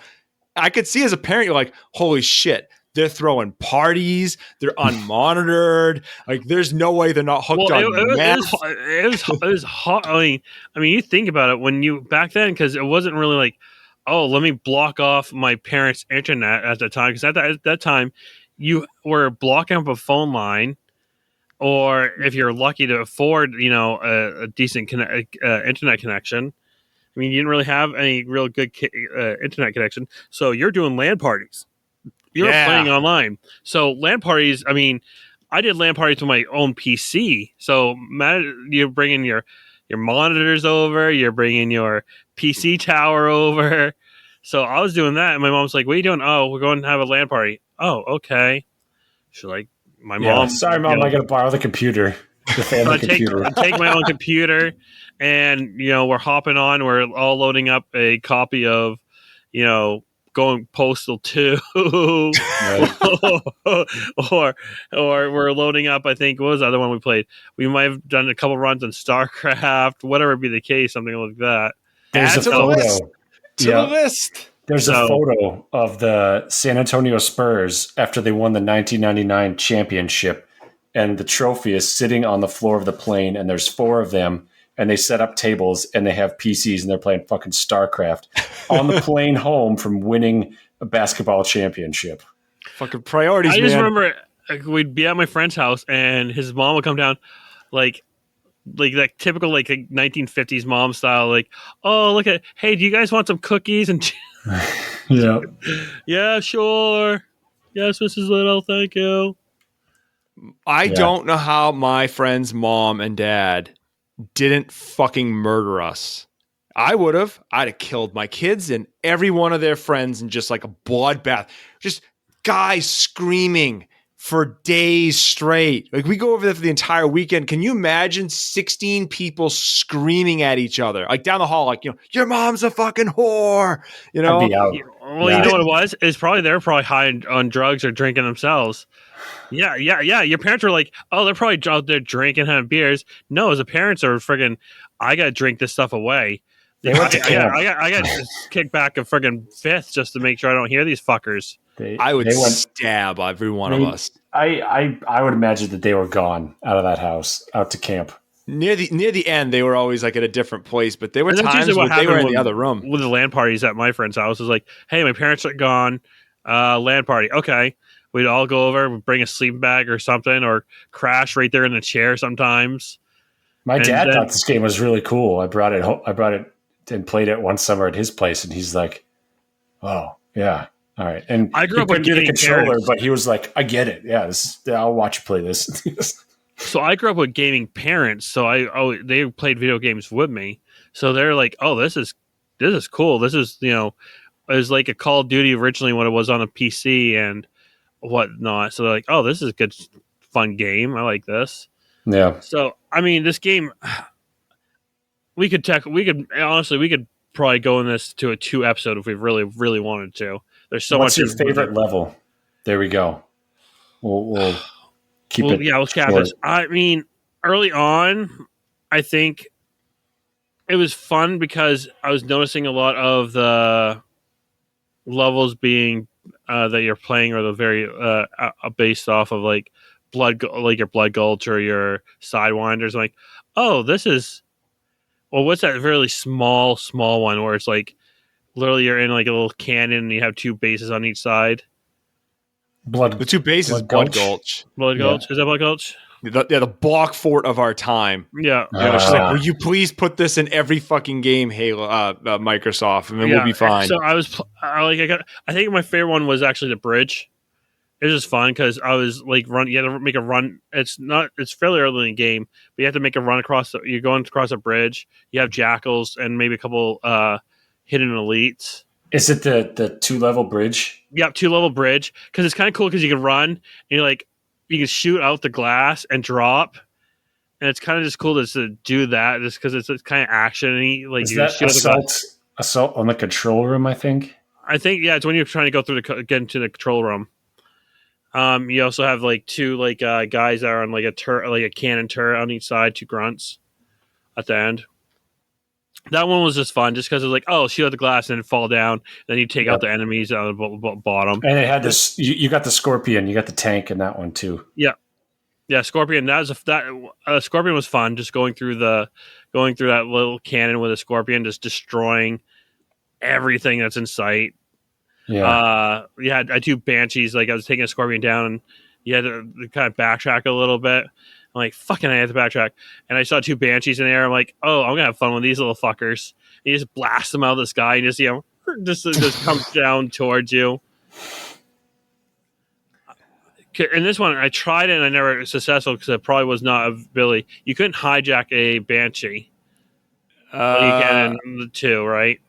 I could see as a parent, you're like, holy shit, they're throwing parties. They're unmonitored. Like, there's no way they're not hooked on meth. It was hot. I mean, you think about it when you back then, because it wasn't really like, oh, let me block off my parents' internet at the time. Because at that time, you were blocking up a phone line, or if you're lucky to afford, a decent internet connection. I mean, you didn't really have any real good internet connection, so you're doing LAN parties. You're playing online. So LAN parties, I mean, I did LAN parties with my own PC. So you're bringing your monitors over, you're bringing your PC tower over. So I was doing that, and my mom's like, "What are you doing?" "Oh, we're going to have a LAN party." "Oh, okay." She's like, mom. Sorry, Mom, I got to borrow the computer. The family computer. Take my own computer, and we're hopping on. We're all loading up a copy of, Going Postal 2, or we're loading up. I think what was the other one we played? We might have done a couple runs on StarCraft, whatever be the case, something like that. There's a photo. The list. There's a photo of the San Antonio Spurs after they won the 1999 championship, and the trophy is sitting on the floor of the plane, and there's 4 of them, and they set up tables, and they have PCs, and they're playing fucking StarCraft on the plane home from winning a basketball championship. Fucking priorities, I just remember we'd be at my friend's house, and his mom would come down, like that typical 1950s mom style, like, oh, look at, hey, do you guys want some cookies? And Yeah. Yeah, sure. Yes, Mrs. Little, thank you. I don't know how my friend's mom and dad didn't fucking murder us. I would have. I'd have killed my kids and every one of their friends in just like a bloodbath. Just guys screaming for days straight. Like, we go over there for the entire weekend. Can you imagine 16 people screaming at each other? Like down the hall, like, your mom's a fucking whore. Well, you know what it was? It's probably they're probably high on drugs or drinking themselves. Yeah. Your parents were like, oh, they're probably out there drinking, having beers. No, as the parents are friggin', I gotta drink this stuff away. I got kicked back a friggin' fifth just to make sure I don't hear these fuckers. I would stab every one of us. I would imagine that they were gone out of that house, out to camp. Near the end, they were always like at a different place, but there were times when they were in the other room. With the LAN parties at my friend's house, it was like, hey, my parents are gone, LAN party. Okay. We'd all go over, we'd bring a sleeping bag or something, or crash right there in the chair sometimes. My dad thought this game was really cool. I brought it home. I brought it and played it one summer at his place, and he's like, oh, yeah. All right. And I grew up with getting a controller, parents. but he was like, I get it. Yeah, I'll watch you play this. So I grew up with gaming parents, so they played video games with me. So they're like, oh, this is cool. This is, is like a Call of Duty originally when it was on a PC and whatnot. So they're like, oh, this is a good, fun game. I like this. Yeah. So I mean, this game, we could probably go in this to a 2 episode if we really, really wanted to. There's so What's much. your favorite level? There we go. We'll keep it. Yeah, we'll cap this. I mean, early on, I think it was fun because I was noticing a lot of the levels being that you're playing are the very based off of like your blood gulch or your sidewinders. Like, oh, this is what's that really small one where it's like literally you're in like a little canyon and you have 2 bases on each side. The 2 bases, Blood Gulch. Blood Gulch? Is that Blood Gulch? The block fort of our time. Yeah. She's like, will you please put this in every fucking game, Halo, Microsoft, and then we'll be fine. So I think my favorite one was actually the bridge. It was just fun because I was like you had to make a run. It's fairly early in the game, but you have to make a run you're going across a bridge. You have jackals and maybe a couple hidden elites. Is it the 2-level bridge? Yep, 2-level bridge. Because it's kind of cool because you can run and you can shoot out the glass and drop. And it's kind of just cool to do that just because it's kind of action-y. Like, is you that shoot assault on the control room, I think? I think, yeah, it's when you're trying to go through get into the control room. You also have like 2 guys that are on like a cannon turret on each side, 2 grunts at the end. That one was just fun, just because it was like, oh, shoot out the glass and then fall down. Then you take out the enemies on the bottom. And it had this. You got the Scorpion, you got the tank in that one too. Yeah, Scorpion. Scorpion was fun. Just going through that little cannon with a Scorpion, just destroying everything that's in sight. Yeah. You had 2 Banshees. Like I was taking a Scorpion down, and you had to kind of backtrack a little bit. I'm like, fucking, I have to backtrack. And I saw 2 Banshees in the air. I'm like, oh, I'm going to have fun with these little fuckers. And you just blast them out of the sky and just, just come down towards you. In this one, I tried it and I never was successful because it probably was not a ability. You couldn't hijack a Banshee. You can in the 2, right?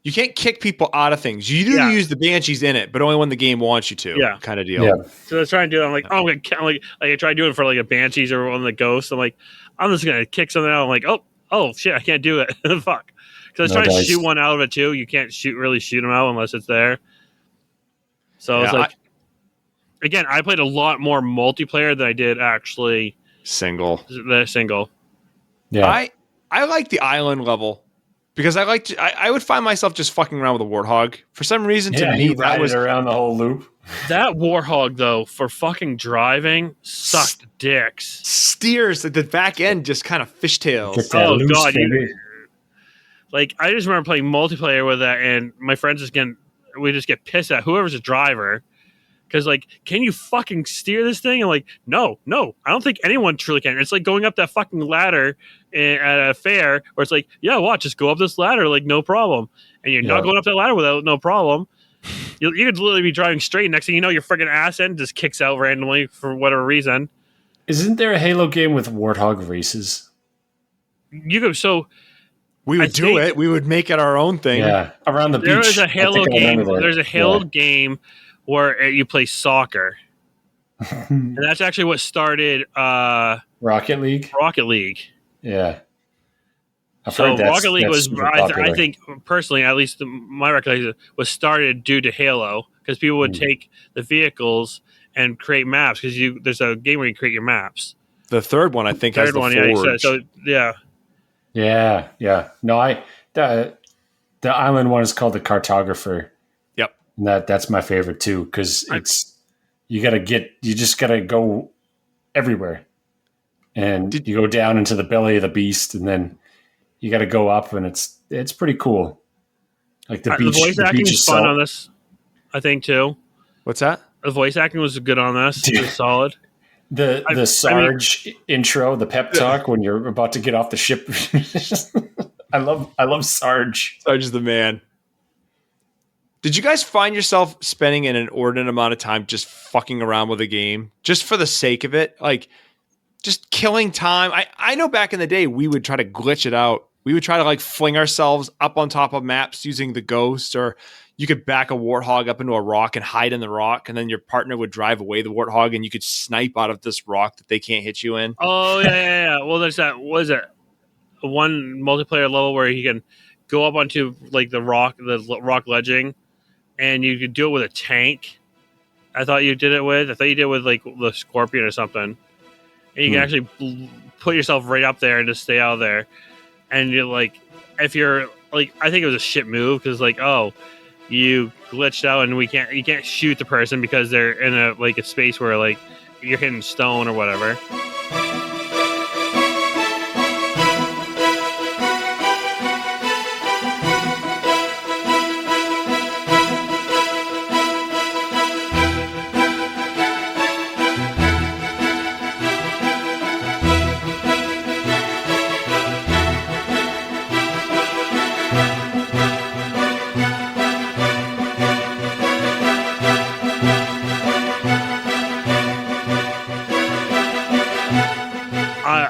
You can't kick people out of things. You do use the Banshees in it, but only when the game wants you to. Yeah, kind of deal. Yeah. So I was trying to do it. I'm like, oh, I tried doing it for like a Banshees or one of the Ghosts. I'm like, I'm just gonna kick something out. I'm like, oh shit, I can't do it. Fuck. Because I was trying to shoot one out of it too. You can't really shoot them out unless it's there. So I was like, again, I played a lot more multiplayer than I did actually single. Yeah, I like the island level. Because I would find myself just fucking around with a Warthog. For some reason, to me, that was around the whole loop. That Warthog, though, for fucking driving, sucked dicks. Steers at the back end, just kind of fishtails. Oh god, I just remember playing multiplayer with that, and my friends we just get pissed at whoever's a driver. Because, like, can you fucking steer this thing? And, like, no, I don't think anyone truly can. It's like going up that fucking ladder at a fair where it's like, yeah, watch, just go up this ladder, like, no problem. And you're not going up that ladder without no problem. You could literally be driving straight. Next thing you know, your freaking ass end just kicks out randomly for whatever reason. Isn't there a Halo game with Warthog races? You go, so... We would do it. We would make it our own thing. Yeah, around the beach. There is a Halo game. There's a Halo game where you play soccer. And that's actually what started Rocket League. So Yeah. Rocket League was, I think, personally, at least my recollection, was started due to Halo because people would take the vehicles and create maps because there's a game where you create your maps. The third one, I think, has the Forge. Yeah. No, the island one is called the Cartographer. Yep. And that's my favorite too because you just gotta go everywhere, and you go down into the belly of the beast, and then you got to go up, and it's pretty cool. Like the beach. The voice acting is fun on this, I think too. What's that? The voice acting was good on this. It was solid. The Sarge intro, the pep talk when you're about to get off the ship. I love Sarge. Sarge is the man. Did you guys find yourself spending an inordinate amount of time just fucking around with a game just for the sake of it? Like just killing time. I know back in the day we would try to glitch it out We would try to like fling ourselves up on top of maps using the ghost, or you could back a warthog up into a rock and hide in the rock, and then your partner would drive away the warthog, and you could snipe out of this rock that they can't hit you in. Oh yeah. Well, there's that. What is it? One multiplayer level where you can go up onto like the rock ledging, and you could do it with a tank. I thought you did it with like the Scorpion or something. And you can actually put yourself right up there and just stay out there. And you're like, if you're like, I think it was a shit move because like, oh, you glitched out and you can't shoot the person because they're in a space where like you're hitting stone or whatever.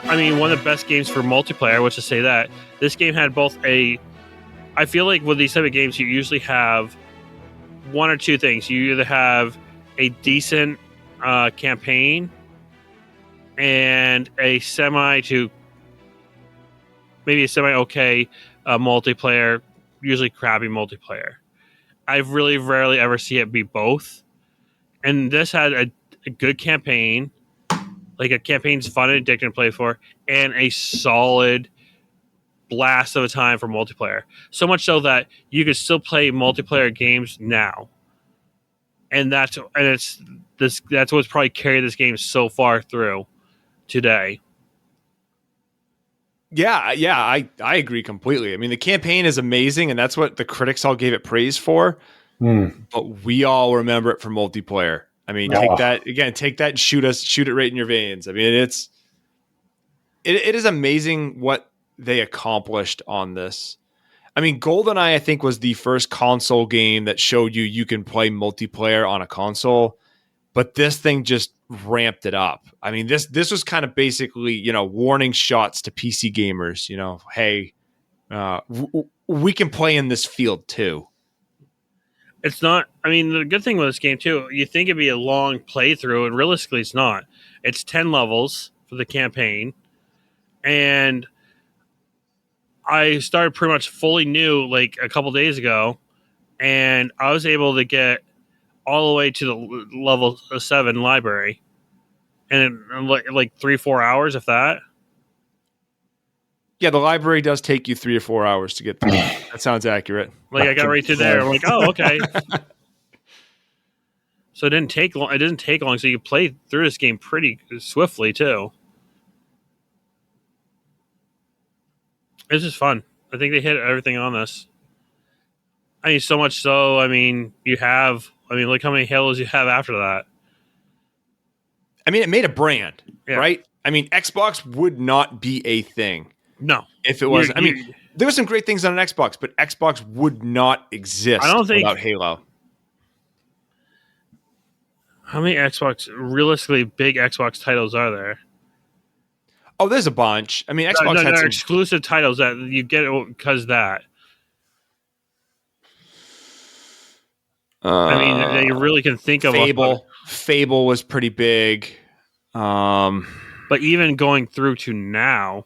I mean, one of the best games for multiplayer, which to say that this game had both I feel like with these type of games, you usually have one or two things. You either have a decent campaign and a semi okay multiplayer, usually crappy multiplayer. I really rarely ever see it be both. And this had a good campaign. Like a campaign's fun and addicting to play for, and a solid blast of a time for multiplayer. So much so that you could still play multiplayer games now, and that's what's probably carried this game so far through today. Yeah, I agree completely. I mean, the campaign is amazing, and that's what the critics all gave it praise for. But we all remember it for multiplayer. I mean, take that and shoot it right in your veins. I mean, it is amazing what they accomplished on this. I mean, GoldenEye, I think, was the first console game that showed you can play multiplayer on a console, but this thing just ramped it up. I mean, this was kind of basically, warning shots to PC gamers, hey, we can play in this field too. It's not. I mean, the good thing with this game too, you think it'd be a long playthrough, and realistically, it's not. It's 10 levels for the campaign, and I started pretty much fully new like a couple days ago, and I was able to get all the way to the level 7 library, and like 3-4 hours, if that. Yeah, the library does take you 3 or 4 hours to get through. That sounds accurate. Like I got right through there. I'm like, oh, okay. So it didn't take long. It doesn't take long. So you play through this game pretty swiftly too. It's just fun. I think they hit everything on this. I mean, so much so. I mean, look how many Halos you have after that. I mean, it made a brand, Yeah. right? I mean, Xbox would not be a thing. No. If it wasn't. I mean, there were some great things on an Xbox, but Xbox would not exist without Halo. How many realistically big Xbox titles are there? Oh, there's a bunch. I mean, Xbox had some exclusive titles that you get because that. I mean, that you really can think of. Fable was pretty big. But even going through to now,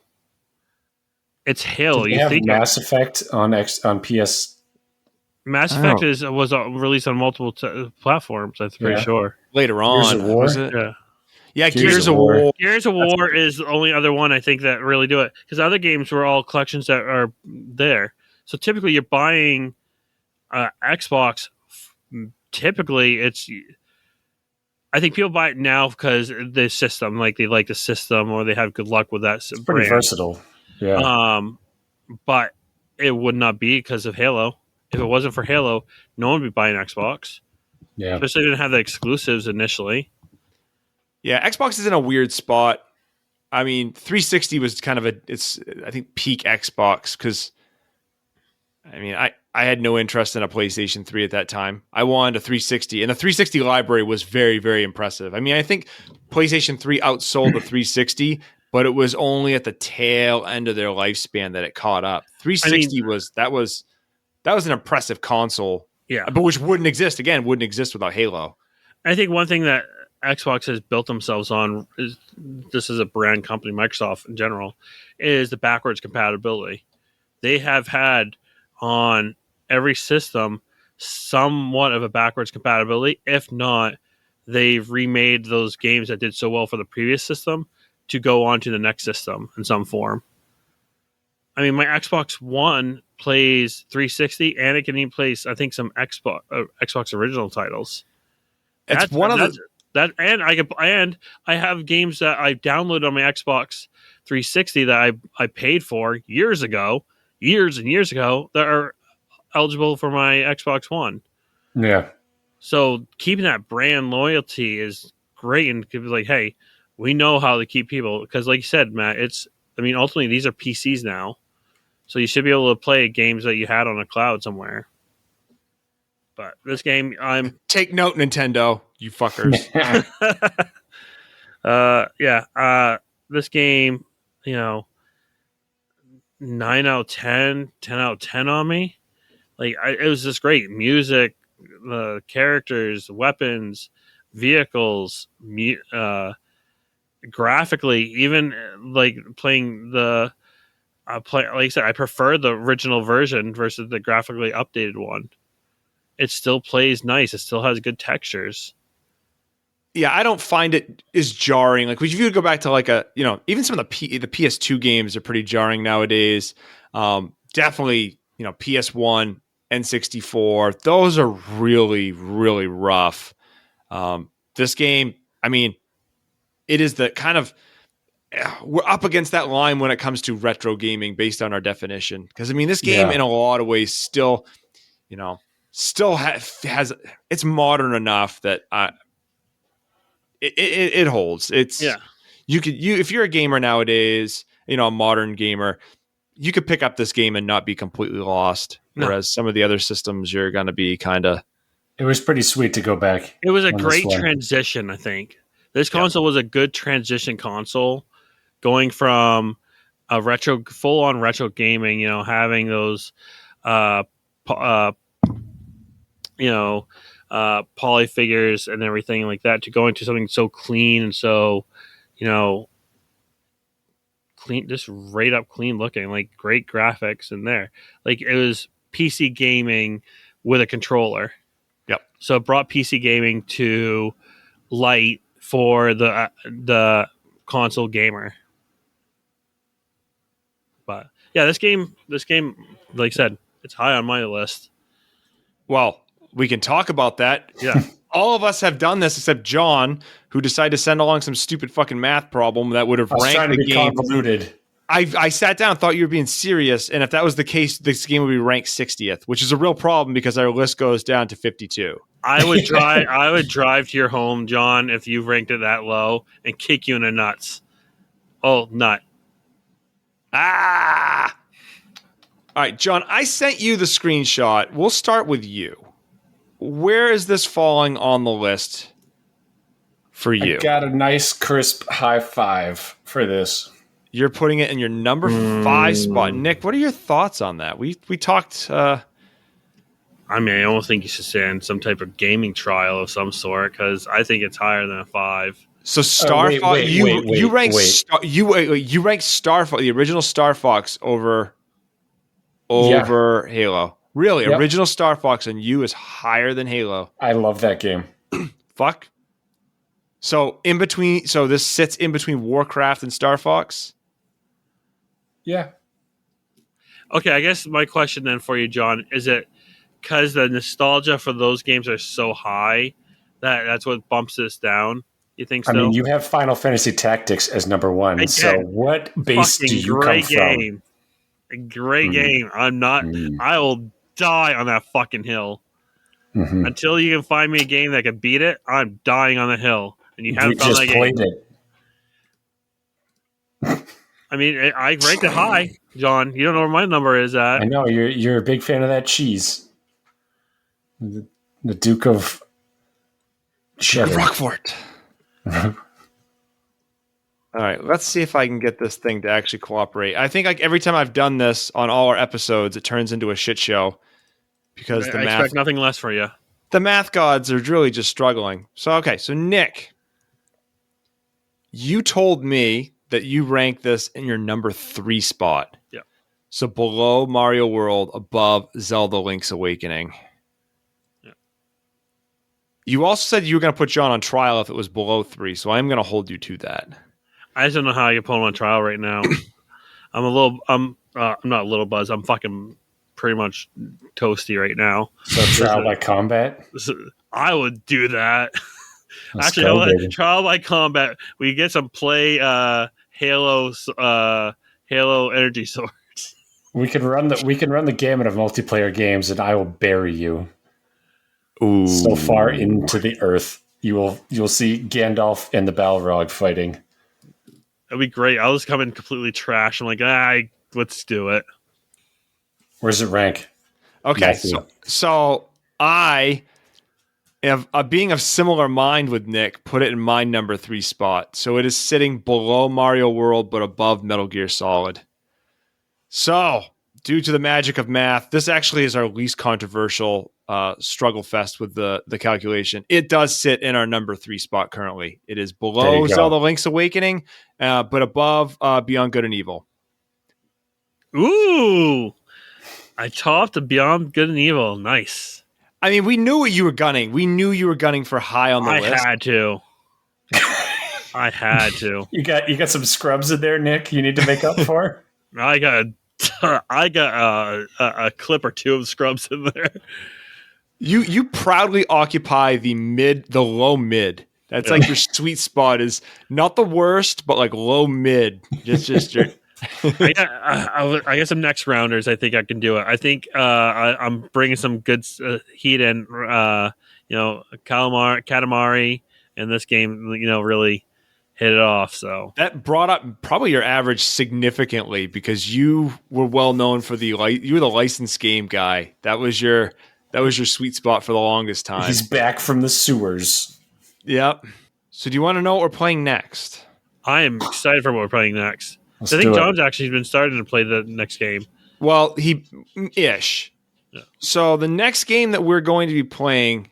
it's Halo. Did they have Mass Effect on PS? Mass Effect was released on multiple platforms. I'm pretty sure. Later on, Gears of War? Was it? Yeah, Gears of War. Gears of War is the only other one I think that really do it, because other games were all collections that are there. So typically, you're buying Xbox. Typically, I think people buy it now because the system, like they like the system, or they have good luck with that. It's pretty versatile. Yeah. But it would not be because of Halo. If it wasn't for Halo, no one would be buying Xbox. Yeah. Especially if they didn't have the exclusives initially. Yeah, Xbox is in a weird spot. I mean, 360 was kind of I think peak Xbox, because I mean, I had no interest in a PlayStation 3 at that time. I wanted a 360, and the 360 library was very, very impressive. I mean, I think PlayStation 3 outsold the 360, but it was only at the tail end of their lifespan that it caught up. 360 was an impressive console. Yeah. But which wouldn't exist without Halo. I think one thing that Xbox has built themselves on is, this is a brand company, Microsoft in general, is the backwards compatibility. They have had on every system somewhat of a backwards compatibility. If not, they've remade those games that did so well for the previous system to go on to the next system in some form. I mean, my Xbox One plays 360, and it can even play, I think, some Xbox original titles. It's one of the that, and I have games that I downloaded on my Xbox 360 that I paid for years and years ago, that are eligible for my Xbox One. Yeah. So keeping that brand loyalty is great, and could be like, hey, we know how to keep people, because like you said, Matt, ultimately these are PCs now, so you should be able to play games that you had on a cloud somewhere. But this game, take note, Nintendo, you fuckers. This game, 9 out of 10, 10 out of 10 on me. It was just great. Music, the characters, weapons, vehicles, graphically, even playing the like I said, I prefer the original version versus the graphically updated one. It still plays nice. It still has good textures. Yeah, I don't find it as jarring. Like, if you go back to even some of the PS2 games are pretty jarring nowadays. Definitely, PS1, N64, those are really, really rough. This game, it is the kind of, we're up against that line when it comes to retro gaming based on our definition. Because this game in a lot of ways still has it's modern enough that it holds. It's if you're a gamer nowadays, a modern gamer, you could pick up this game and not be completely lost. No. Whereas some of the other systems, you're going to be kind of. It was pretty sweet to go back. It was a great transition, I think. This console was a good transition console, going from a full-on retro gaming, having those, poly figures and everything like that, to going to something so clean and so, clean, just right up clean looking, like great graphics in there. Like, it was PC gaming with a controller. Yep. So it brought PC gaming to light for the console gamer. But yeah, this game, like I said, it's high on my list. Well, we can talk about that. Yeah. All of us have done this except John, who decided to send along some stupid fucking math problem that would have ranked the game. Convoluted. I sat down and thought you were being serious, and if that was the case, this game would be ranked 60th, which is a real problem because our list goes down to 52. I would drive to your home, John, if you ranked it that low, and kick you in the nuts. Oh, nut. Ah! All right, John, I sent you the screenshot. We'll start with you. Where is this falling on the list for you? I got a nice, crisp high 5 for this. You're putting it in your number 5 spot. Nick, what are your thoughts on that? We talked... I don't think you should say in some type of gaming trial of some sort, because I think it's higher than a 5. So Star Fox, you rank Star Fox, the original Star Fox over Halo. Really, yep. Original Star Fox and you is higher than Halo. I love that game. Fuck. So this sits in between Warcraft and Star Fox? Yeah. Okay, I guess my question then for you, John, is it because the nostalgia for those games are so high that's what bumps this down? You think so? I mean, you have Final Fantasy Tactics as number 1. Again, so what base do you come from? A great game. I'm not. I will die on that fucking hill. Mm-hmm. Until you can find me a game that can beat it, I'm dying on the hill. And you haven't found that game. I mean, I ranked it high, John. You don't know where my number is at. I know you're a big fan of that cheese, the Duke of Cheddar. Rockfort. All right, let's see if I can get this thing to actually cooperate. I think like every time I've done this on all our episodes, it turns into a shit show because I expect nothing less for you. The math gods are really just struggling. So Nick, you told me that you rank this in your number 3 spot. Yeah. So below Mario World, above Zelda Link's Awakening. Yeah. You also said you were going to put John on trial if it was below 3, so I'm going to hold you to that. I just don't know how I can put him on trial right now. I'm not a little buzz. I'm fucking pretty much toasty right now. So trial by combat? I would do that. Let's Actually, go, baby. trial by combat. We get some play Halo energy swords. We can run the gamut of multiplayer games, and I will bury you. Ooh. So far into the earth, you'll see Gandalf and the Balrog fighting. That'd be great. I'll just come in completely trash. I'm like, let's do it. Where's it rank? Okay, so I have, being of similar mind with Nick, put it in my number 3 spot. So it is sitting below Mario World, but above Metal Gear Solid. So, due to the magic of math, this actually is our least controversial struggle fest with the calculation. It does sit in our number 3 spot currently. It is below Zelda Link's Awakening, but above Beyond Good and Evil. Ooh! I topped the Beyond Good and Evil. Nice. I mean, we knew what you were gunning. We knew you were gunning for high on the list. I had to. You got some scrubs in there, Nick. You need to make up for. I got a clip or 2 of scrubs in there. You proudly occupy the low mid. That's like your sweet spot is not the worst, but like low mid. Just your. I got some next rounders. I think I can do it. I think I'm bringing some good heat in. Katamari in this game. Really hit it off. So that brought up probably your average significantly because you were well known for you were the licensed game guy. That was your sweet spot for the longest time. He's back from the sewers. Yep. So do you want to know what we're playing next? I am excited for what we're playing next. I think John's actually been starting to play the next game. Well, ish. Yeah. So the next game that we're going to be playing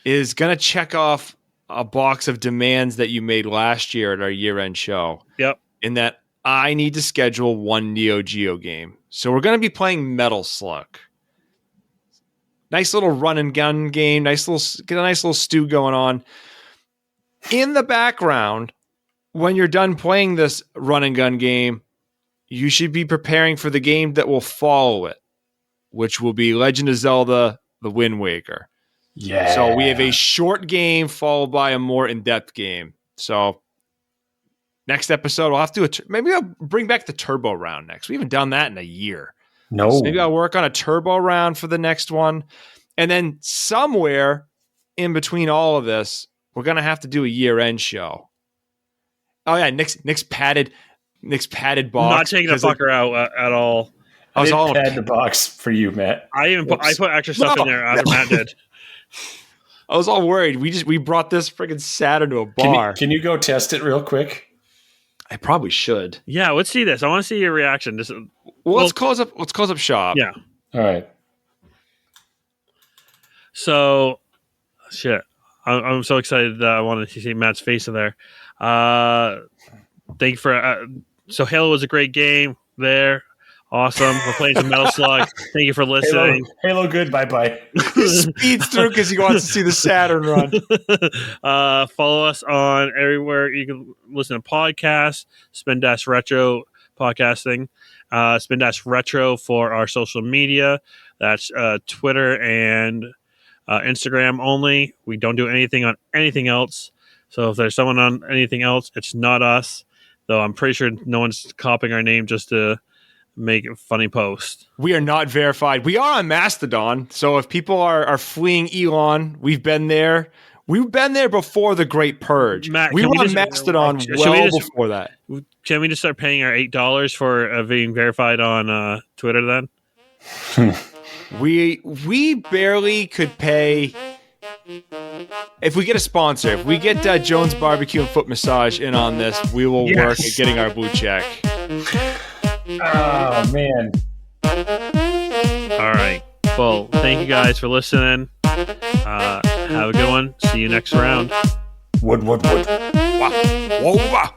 is going to check off a box of demands that you made last year at our year-end show. Yep. In that I need to schedule one Neo Geo game. So we're going to be playing Metal Slug. Nice little run and gun game. Get a nice little stew going on. In the background, when you're done playing this run and gun game, you should be preparing for the game that will follow it, which will be Legend of Zelda: The Wind Waker. Yeah. So we have a short game followed by a more in-depth game. So next episode, we'll have to do maybe I'll bring back the turbo round next. We haven't done that in a year. No. So maybe I'll work on a turbo round for the next one. And then somewhere in between all of this, we're going to have to do a year-end show. Oh yeah, Nick's padded box. I'm not taking the fucker out at all. I didn't pad the box for you, Matt. I put extra stuff in there after Matt did. I was all worried. We brought this freaking Saturn to a bar. Can you go test it real quick? I probably should. Yeah, let's see this. I want to see your reaction. Let's close up shop. Yeah. All right. So, shit. I'm so excited that I wanted to see Matt's face in there. Thank you for. So Halo was a great game there. Awesome. We're playing some Metal Slug. Thank you for listening. Halo good. Bye. He speeds through because he wants to see the Saturn run. Follow us on everywhere you can listen to podcasts. Spindash Retro podcasting. Spindash Retro for our social media. That's Twitter and Instagram only. We don't do anything on anything else. So if there's someone on anything else, it's not us. Though I'm pretty sure no one's copying our name just to make a funny post. We are not verified. We are on Mastodon. So if people are fleeing Elon, we've been there. We've been there before the Great Purge. Matt, we were on Mastodon before that. Can we just start paying our $8 for being verified on Twitter then? We barely could pay If we get a sponsor, if we get Jones Barbecue and Foot Massage in on this, we will work at getting our blue check. Oh, man. All right. Well, thank you guys for listening. Have a good one. See you next round. Wood. Wah, wah, wah.